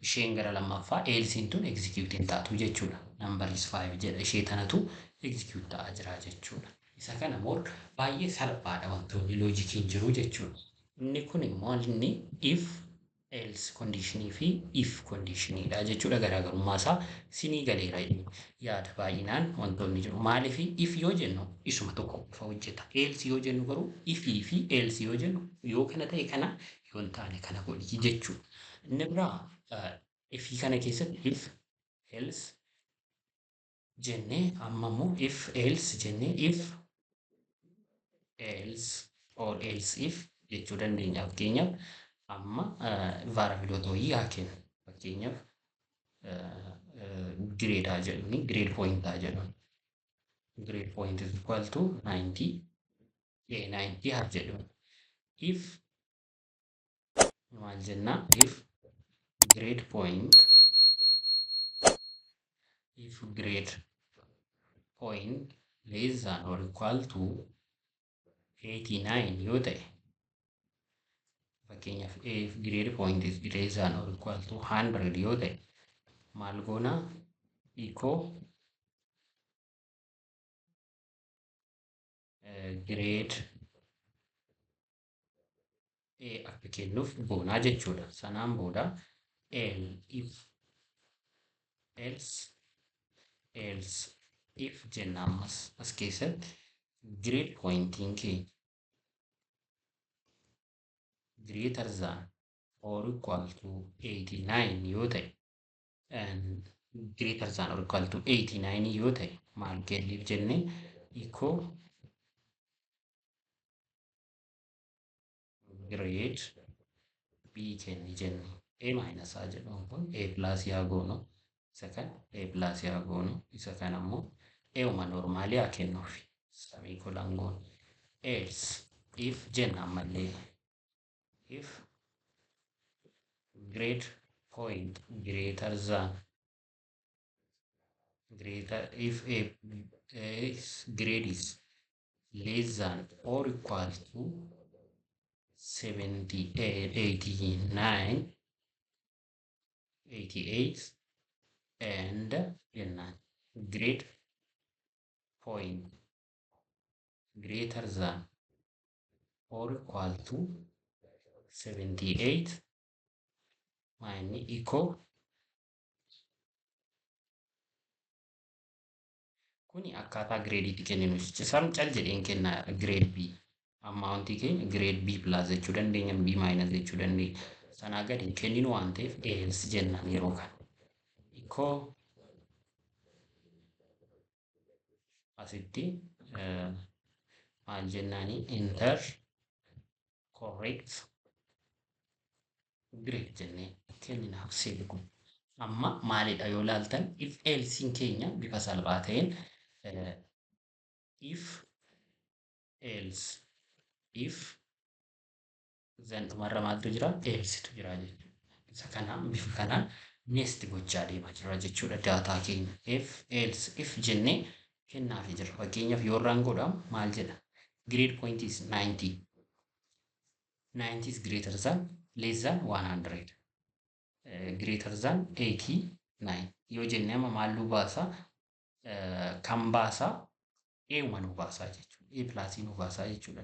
isheen gara lammaffaa elsiin tun execute hin taatu jechuudha. Number is 5 jedha. Ishee tanatu execute ta'aa jira jechuudha. Isa kana immoo baay'ee salphaadha wantoonni loojikiin jiru jechuudha. Inni kun immoo inni if else conditionii fi if conditionidha jechuudha. Garaagarummaa isaa sinii galeera yaada baay'inaan wantoonni jiru. Maaliif if yoo jennu isuma tokko ifa hojjeta. Else yoo jennu garuu ifii fi else yoo jennu yoo kana ta'e kana yoo hin taane kana godhi jechuudha. Inni biraa ifii kana keessatti if else jennee amma immoo if else jennee if else or else if jechuu dandeenya. Fakkeenyaaf amma variableota wayii haa kennu. Fakkeenyaaf grade haa jedhuni, grade point haa jedhuni. Grade point is equal to 90. 90 haa jedhuni. If maal jenna, if grade point less than or equal to 89 yoo ta'e, fakkeenyaaf if grade point is less than or equal to 100 yoo ta'e, maal goona, echo grade A akka kennuuf goonaa jechuudha. Sanaan booda else if jenna ammas as keessatti grade pointing keenya greater than or equal to 89 yoo ta'e, greater than or equal to 89 yoo ta'e, maal kenniif jenne, echo grade B kenni jenne. A minus haa jedhamu kun A plus yaa goonu, isa kan A plus yaa goonu, isa kan ammoo A uma normaalii haa kennuufi. Semicolon goonu. Else if jenna ammallee, if grade point greater than if a grade is less than or equal to 89, 88 and grade point greater than or equal to 78 minus equal kuni akkaataa grade kenninu sam cal jedheen kenna grade B amount keenya grade B plus jechuu dandeenya, B minus jechuu dandeenya. Sanaa gadi kenninu waan ta'eef else jenna yeroo kana. Echo asitti maal jennaani, enter correct grade jennee kenninaaf seebiku. Amma maalidha yoo laaltan, if else keenya bifa salphaa ta'een if else if then dhumarra maaltu jira, else tu jira jechuudha. Isa kanaan bifa kanaan nest gochaa deemaa jira jechuudha daataa keenya. If else if jennee kennaafi jira. Fakkeenyaaf yoo irraan godhamu maal jedha, grade point is 90. 90 is greater than less than 100. Greater than 89 yoo jenne amma maal nu baasa, kan baasa A uma nu baasa jechuudha. A plus nu baasa jechuudha.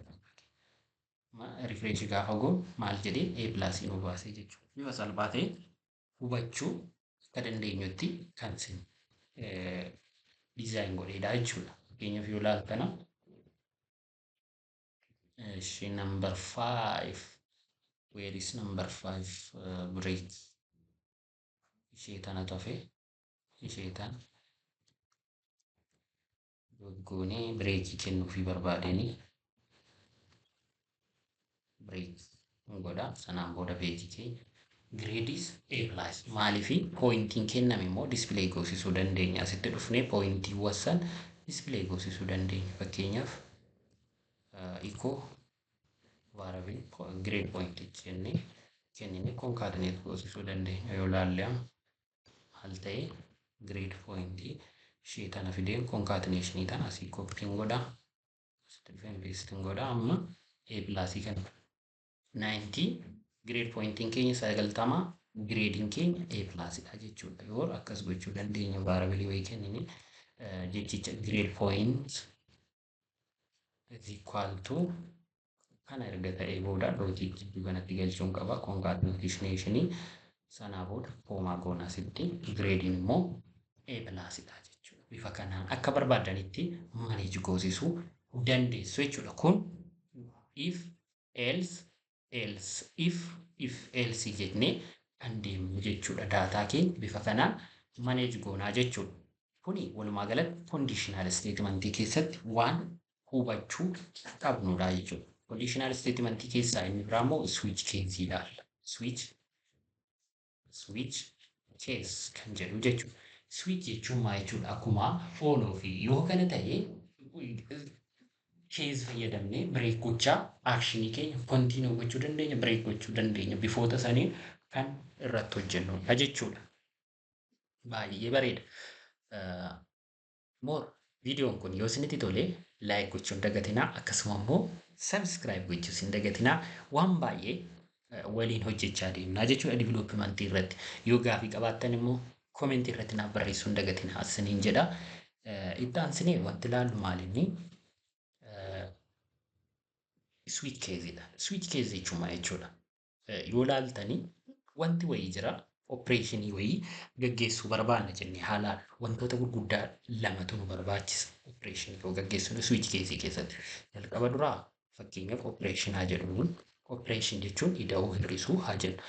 Refresh gaafa goon maal jedhee A plus nu baase jechuudha. Bifa salphaa ta'een hubachuu akka dandeenyutti kan isin design godheedha jechuudha. Fakkeenyaaf yoo laaltana number 5, where is number 5 break ishee tana tafe ishee tan goonee break kennuufi barbaadanii break godha. Sanaan booda page keenya grade is A plus maaliifi pointing kenname immoo display goosisuu dandeenya. Asitti dhufnee pointii wassan display goosisuu dandeenya. Fakkeenyaaf echo variable grade point jennee kennine concatenate goosisuu dandeenya. Yoo laalle maal ta'e grade point ishee tana fideen concatenation tan asii copy godha, asitti dhufeen paste godha. Amma A plus kan 90 grade pointing keenya 90, grading keenya A plus dha jechuudha. Yoo akkas gochuu dandeenya variable way kennine jechicha grade point is equal to kana erga ta'ee booda logic jidduu kanatti galchuun qaba. Concatenation sanaa booda koomaa goona asitti, grading immoo A plus dha jechuudha. Bifa kanaan akka barbaadanitti manage goosisuu dandeessu jechuudha. Kun if else if else jennee kan deemnu jechuudha. Daataa keenya bifa kanaan manage goonaa jechuudha. Kuni walumaa galatti conditional statement keessatti waan hubachuu qabnudha jechuudha. Conditional statementii keessaa inni biraa immoo switch case ilaalla. Switch case kan jedhu jechuudha. Switch jechuun maal jechuudha? Akkuma on fi yoo kana ta'e case fayyadamnee break gochaa actionii keenya continue gochuu dandeenya, break gochuu dandeenya. Bifoota sanii kan irratti hojjennudha jechuudha. Baay'ee bareeda. More viidiyoon kun yoo isinitti tole like gochuun dagatinaa, akkasuma immoo subscribe gochuus hin dagatinaa. Waan baay'ee waliin hojjechaa deemnaa jechuudha developmentii irratti. Yoo gaafii qabaattan immoo comment irratti naaf barreessuu hin dagatinaa isiniin jedha. Itti aansinee wanti ilaallu maalinni switch caseidha. Switch case jechuun maal jechuudha? Yoo ilaaltanii wanti wayii jira, opereeshinii wayii gaggeessuu barbaanna jennee haalaan wantoota gurguddaa lamatu nu barbaachisa. Opereeshinii yoo gaggeessinu switch case keessatti jalqaba duraa fakkeenyaaf opereeshinii haa jedhuun opereeshin jechuun ida'uu hir'isuu haa jennu.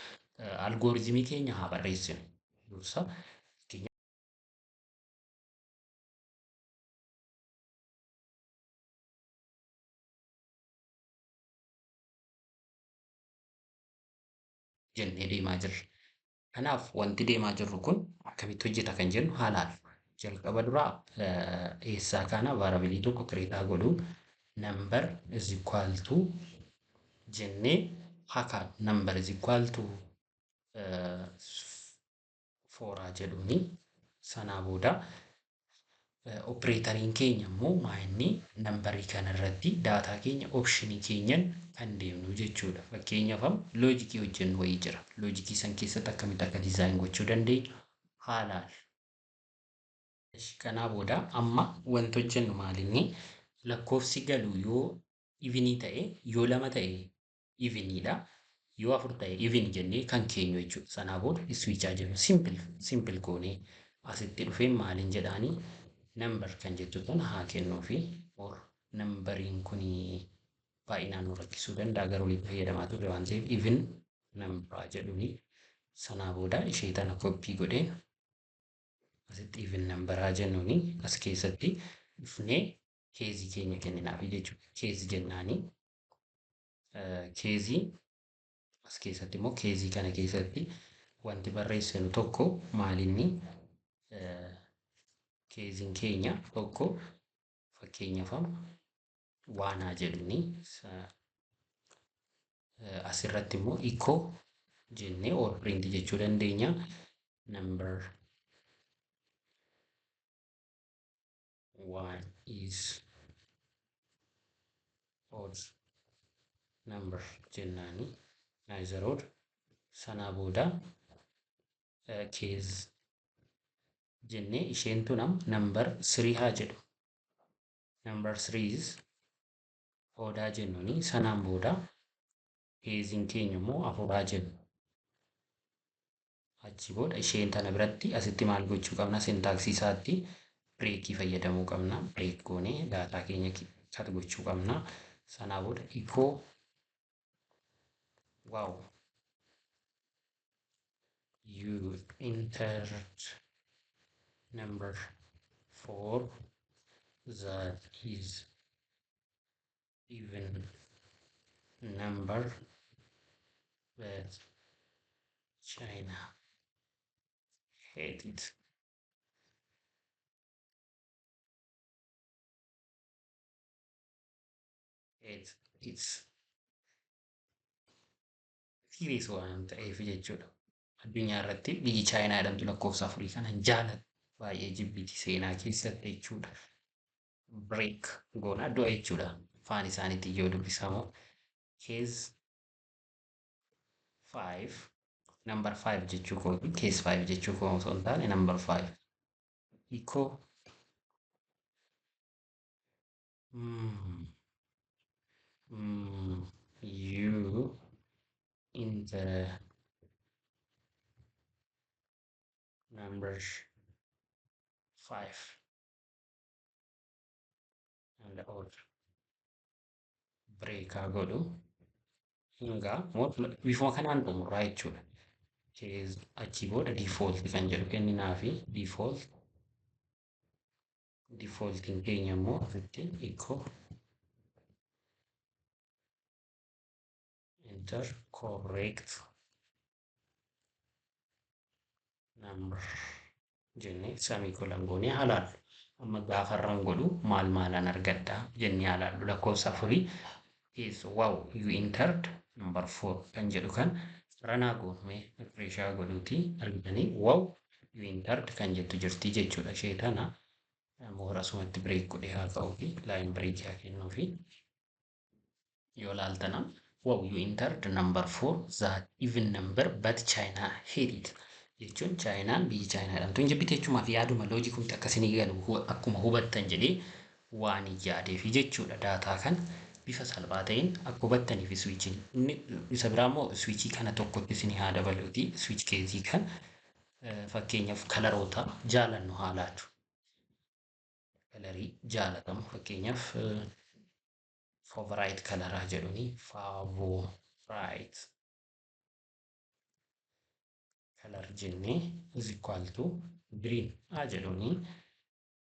Algooriizimii keenya haa barreessinu. Dursa jennee deemaa jirra. Kanaaf wanti deemaa jirru kun akkamitti hojjeta kan jennu haalaan jalqaba duraa eessaa kana variable tokko create godhu number is equal to jennee hakaan number is equal to 4 jedhuuni sanaa booda operatoriin keenya immoo maa'inni nambarii kanarratti daataa keenya optionii keenyan kan deemnu jechuudha. Fakkeenyaaf loojikii hojjennu wayii jira. Loojikii san keessatti akkamitti akka dizaayin gochuu dandeenyu haalaan. Kanaa booda amma wanti hojjennu maalinni lakkoofsi galu yoo ivinii ta'e, yoo 2 ta'e iviniidha. Yoo 4 ta'e ivin jennee kan keenyu jechuudha. Sanaa booda switchaa jennu simple goonee asitti dhufee maaliin jedhaanii number kan jettu kun haa kennuu fi nambariin kun baay'inaan nu rakkisuu danda'a garuu itti fayyadamaa turre waan ta'eef even number jedhuuni sanaa booda ishee tana koppii godheen asitti even number jennuuni as keessatti dhufnee keezii keenya kenninaafi jechuudha. Keezii jennaanii keezii as keessatti immoo keezii kana keessatti wanti barreessinu tokko maalinni keeziin keenya tokko fakkeenyaaf waanaa jedhuni asirratti immoo echo jennee or print jechuu dandeenya. Number 1 is odd number jennaani neither odd sanaa booda case jennee isheen tunam number 3 haa jedhu. Number 3 is odd jennuuni sanaan booda keeziin keenya immoo 4 jennu. Achi booda isheen tana biratti asitti maal gochuu qabna? Sintaaksii isaatti breekii fayyadamuu qabna. Breek goonee daataa keenya kat gochuu qabna. Sanaa booda echo wow you entered number 4 that is even number but China hate it. It's serious waan ta'eef jechuudha. Addunyaa irratti biyyi Chaayinaa jedhamtu lakkoofsa 4 kana jaalatu baay'ee jibbiti seenaa keessatti jechuudha. Break goona du'a jechuudha. Afaan isaaniitti yoo dubbisamu case 5 number 5 jechuu kooti case 5 jechuu koo osoo hin taane number 5 echo you in the numbers 5 and odd break haa godhu hingaa bifuma kanaan xumurraa jechuudha. Achi booda default kan jedhu kenninaa fi defaultiin keenya immoo asitti echo enter correct number jennee semicolon goonee halaallu. Amma gaafa irraan godhu maal maalaan argaddaa jennee halaallu. Lakkoofsa afurii keessa wow you entered number 4 kan jedhu kan ranaa goonee refreshaa godhuutii argitanii wow you entered kan jettu jirti jechuudha. Ishee tana moora asumatti break godhee haa ta'uu fi line break haa kennuu fi yoo laaltana wow you entered number 4 that even number but China hate it. Jechuun Chaayinaan biyyi Chaayinaadhaan tun jibbite jechuumaaf yaaduma loojikumti akkasinii galu akkuma hubattan jedhee waan yaadee fi jechuudha daataa kan bifa salphaa ta'een akka hubattanii fi switchiin inni isa biraa immoo switchii kana tokkotti isinii haa dabaluuti switch keezii kan fakkeenyaaf kalaroota jaalannu haa laatu. Kalarii jaalatamu fakkeenyaaf favorite kalaraa jedhuni favorite color jennee is equal to green haa jedhuni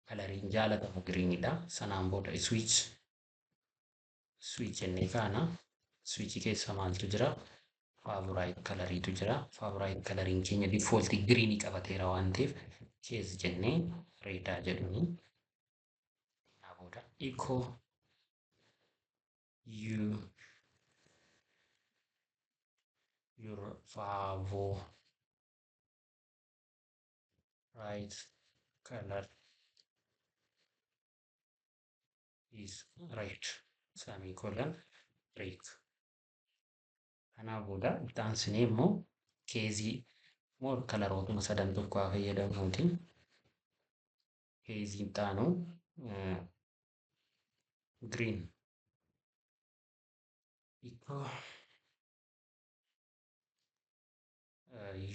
kalariin jaalatamu greenidha. Sanaan booda switch jennee kaana switch keessa maaltu jira favorite coloriitu jira. Favorite coloriin keenya default green qabateera waan ta'eef keessa jennee red haa jedhuni. Sanaan booda equal your favorite color is red semicolon break. Kanaa booda itti aansinee immoo keezii more kalarootuma sadan tokko haa fayyadamuutiin keeziin taanu green equal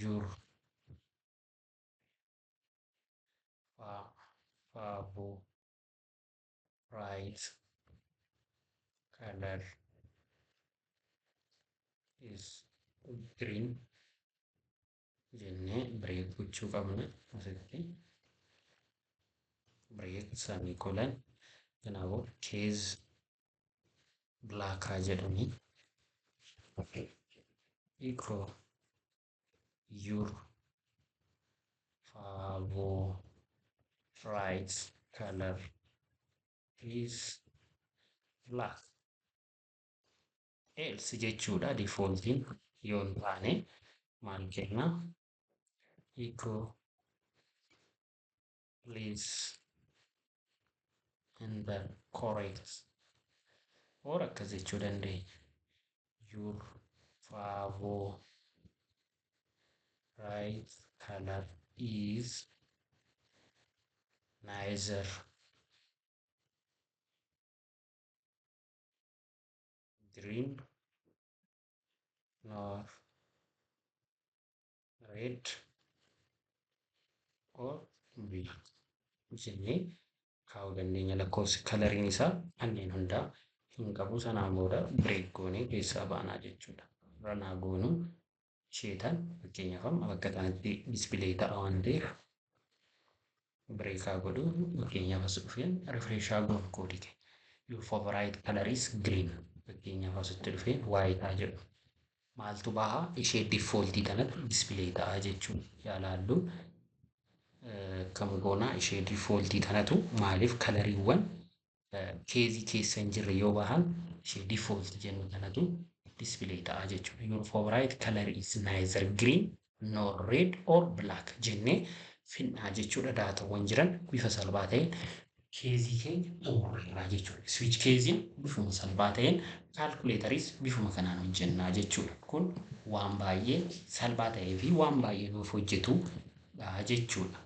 your favorite color is green jennee break gochuu qabna asitti break semicolon. Kanaafuu keez black haa jedhuni equal your favorite color is black. Else jechuudha defaultiin yoo hin taane maal kenna equal please enter correct or akkas jechuu dandeenya your favorite color is neither green nor red or black jennee kaa'uu dandeenya. Lakkoofsi kalariin isaa kanneen hundaa hin qabu. Sanaan booda break goonee keessaa baanaa jechuudha. Ranaa goonuu isheetan fakkeenyaaf amma bakka kanatti display ta'a waan ta'eef break haa godhu fakkeenyaaf as dhufeen refresh haa goonu koodii keenya. Your favorite color is green fakkeenyaaf asitti dhufeen white haa jedhu maaltu bahaa ishee defaultii kanatti display ta'a jechuudha. Yaalaallu kam goonaa ishee defaultii kanatu maaliif kalariiwwan keezii keessa hin jirre yoo bahan ishee default jennu kanatu display ta'a jechuudha. Your favorite color is neither green nor red or black jennee finnaa jechuudha. Daataawwan jiran bifa salphaa ta'een keezii keenya uumurraa jechuudha. Switch keeziin bifuma salphaa ta'een kaalkuleetariis bifuma kanaan hojjennaa jechuudha. Kun waan baay'ee salphaa ta'ee fi waan baay'ee nuuf hojjetu jechuudha.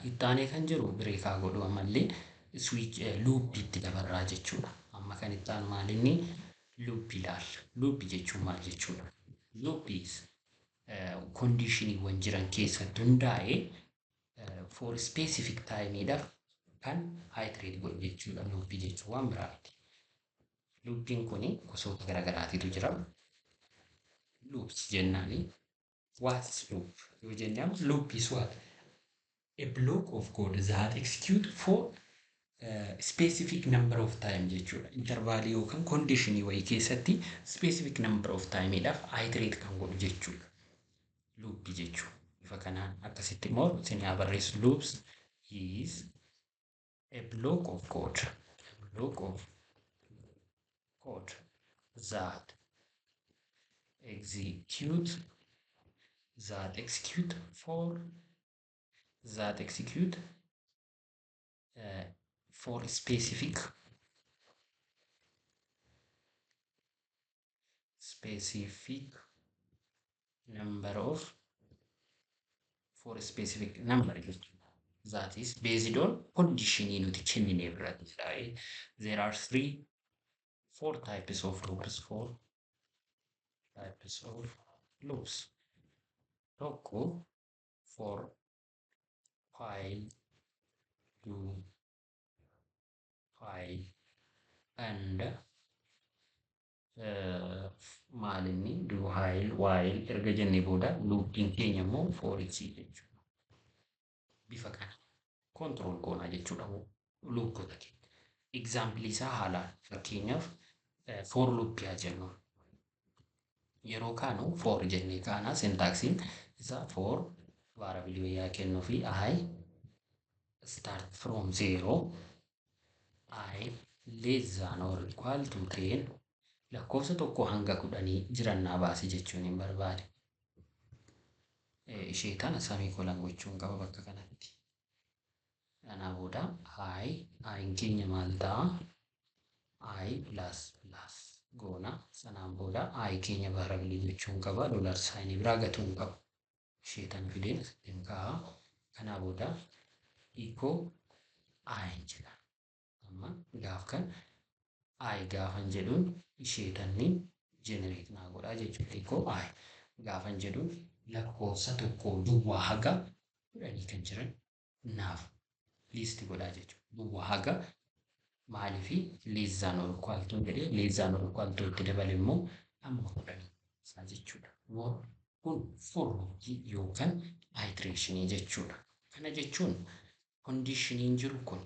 Itti aanee kan jiru bireekaa godhu ammallee switch looppiitti dabarraa jechuudha. Amma kan itti aanu maalinni looppii ilaalla. Looppii jechuun maal jechuudha? Looppiis kondiishiniiwwan jiran keessatti hundaa'ee for specific timeidhaaf kan iterate godhu jechuudha. Looppii jechuun waan biraati. Looppiin kun gosoota garaagaraatitu jira. Loops jennaani what is loop? Yoo jennaan loop is what? A block of code that execute for specific number of time jechuudha. Intervaalii yookaan conditionii wayii keessatti specific number of timeidhaaf iterate kan godhu jechuudha. Loopii jechuudha. Bifa kanaan akkasitti immoo isin haa barreessu. Loops is a block of code. A block of code that execute for specific number of that is based on condition in there are 4 types of loops. Tokko for while, do while, and maalinni do while erga jennee booda loopiin keenya immoo for each jechuudha. Bifa kana control goona jechuudha loopota keenya. Example isaa haalaan fakkeenyaaf for loop yaa jennu. Yeroo kaanu for jennee kaana syntaxiin isaa for variable yaa kennu fi I start from 0, I less than or equal to 10 lakkoofsa tokko hanga 10 jirannaa baasi jechuun hin barbaade. Ishee tana semicolon gochuun qaba bakka kanatti. Kanaa booda I keenya maal ta'a? I plus goona. Sanaan booda I keenya variable jechuun qaba. $sign biraa gatuun qaba. Ishee tana fideen asitti kaa'a. Kanaa booda echo I jedha. Amma gaaf kan I gaafan jedhuun ishee tanni generate naa godha jechuudha. Echo I gaafan jedhuun lakkoofsa tokko duwwaa haga 10 kan jiran naaf list godha jechuudha. Duwwaa haga maaliif less than or equal to jedhee less than or equal to itti dabale immoo amma 10 isaa jechuudha. Kun for yookaan iteration jechuudha. Kana jechuun conditioning jiru kun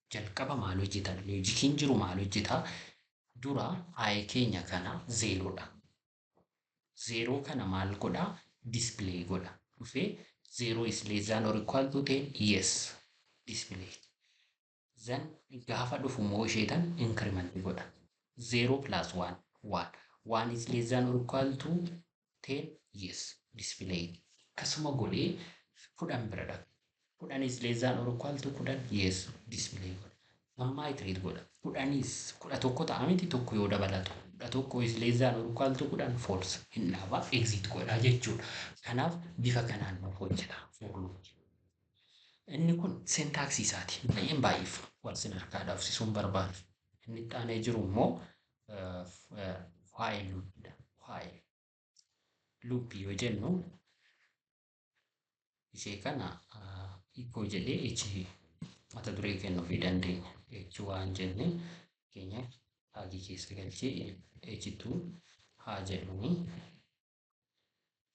jalqaba maal hojjetan? Loojikiin jiru maal hojjetaa? Dura I keenya kana 0dha. 0 kana maal godhaa? Display godha. Dhufee 0 is less than or equal to 10? Yes. Display. Then gaafa dhufu moo isheetan increment godha. 0 plus 1, 1. 1 is less than or equal to 10? Yes. Display. Akkasuma godhee 10 bira dhaqa. 10 is less than or equal to 10? Yes. Display godha. Amma iterate godha. 10 is 11 ta'a miti tokko yoo dabalatu. 11 is less than or equal to 10? False. Hin dhaaba exit godha jechuudha. Kanaaf bifa kanaan hojjeta for loop. Inni kun syntax isaati. Baay'eef wal sin harkaa dhaabsisuun barbaadu. Inni itti aanee jiru immoo while loopidha. While loop yoo jennu ishee kana echo jedhee mata duree kennuufii dandeenya. H1 jennee keenya hagi keessa galchee H2 haa jedhuni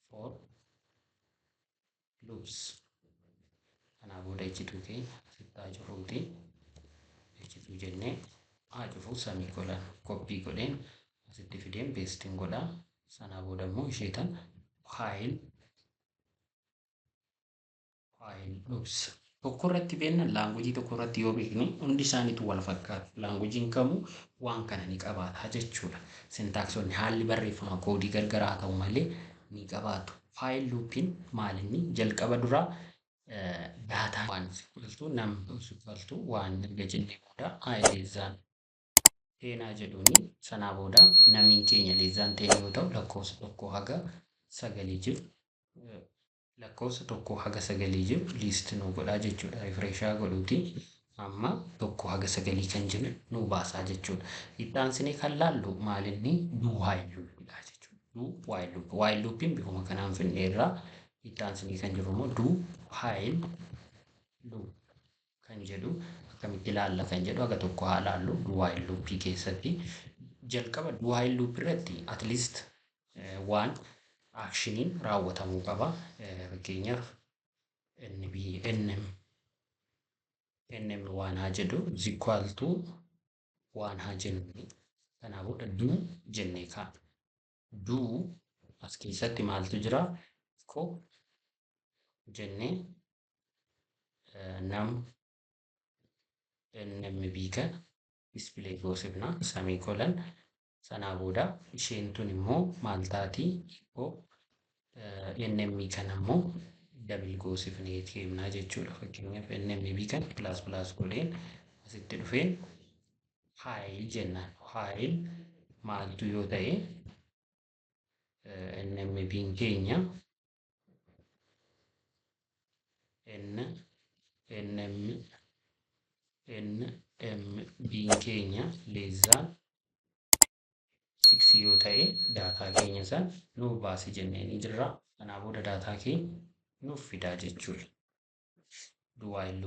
for loops. Kanaa booda H2 keenya asitti haa jiruuti. H2 jennee haa jiru semicolon copy godheen asitti fideen pasting godha. Sanaa booda immoo ishee tan while loops. Tokko irratti beeknan laanguujii tokko irratti yoo beekne hundi isaaniitu wal fakkaatu. Laanguujiin kamuu waan kana ni qabaata jechuudha. Syntaxonni haalli barreeffama koodii gargaraa ta'u malee ni qabaatu. While loopiin maalinni jalqaba duraa daataa waan siqiltuu nama siqiltuu waan erga jennee booda less than jedhuuni sanaa booda namiin keenya less than 10 yoo ta'u lakkoofsa tokko haga 9 jiru. Lakkoofsa tokko haga 9 jiru list nu godhaa jechuudha. Refreshaa godhuuti amma tokko haga 9 kan jiru nu baasaa jechuudha. Itti aansinee kan laallu maalinni do while loopidha jechuudha. Do while loop. While loopiin bifuma kanaan finneerraa itti aansinee kan jiru immoo do while loop kan jedhu akkamitti ilaalla kan jedhu aga tokko haa laallu. Do while loopii keessatti jalqaba do while loop irratti at least waan actioniin raawwatamuu qaba. Fakkeenyaaf nm1 haa jedhu is equal to 1 haa jennu. Kanaa booda do jennee kaa'na. Do as keessatti maaltu jira? Ko jennee num nmb kana display goosifna semicolon. Sanaa booda isheen tun immoo maal taati? Ko nm kana immoo double goosifnee deemnaa jechuudha. Fakkeenyaaf nmb kana plus plus godheen asitti dhufeen file jennaan. File maaltu yoo ta'e nmb keenya nmb keenya less than 6 yoo ta'e daataa keenya san nuuf baasi jennee jirra. Kanaa booda daataa keenya nuuf fidaa jechuudha. Do while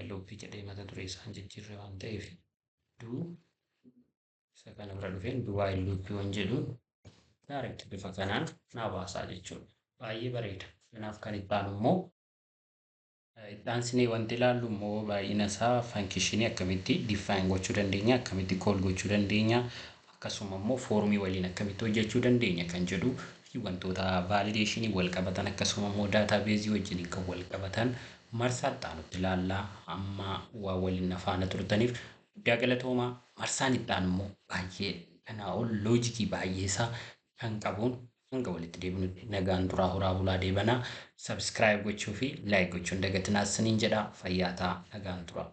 loop jedhee mata duree isaan jijjiirre waan ta'eef do isa kana bira dhufeen do while loop waan jedhuun direct bifa kanaan naa baasaa jechuudha. Baay'ee bareeda. Kanaaf kan itti aanu immoo itti aansinee wanti ilaallu immoo baay'ina isaa fankishinii akkamitti define gochuu dandeenya, akkamitti call gochuu dandeenya, akkasuma immoo foormii waliin akkamitti hojjechuu dandeenya kan jedhu wantoota validation wal qabatan akkasuma immoo database wajjin kan wal qabatan marsaa itti aanutti ilaallaa. Amma waa waliin afaana turtaniif guddaa galatooma. Marsaan itti aanu immoo baay'ee kanaa ol loojikii baay'ee isaa kan qabuun hanga walitti deebinutti nagaan turaa horaa bulaa deebanaa. Subscribe gochuu fi like gochuun dagatinaa isiniin jedha. Fayyaa ta'aa nagaan turaa.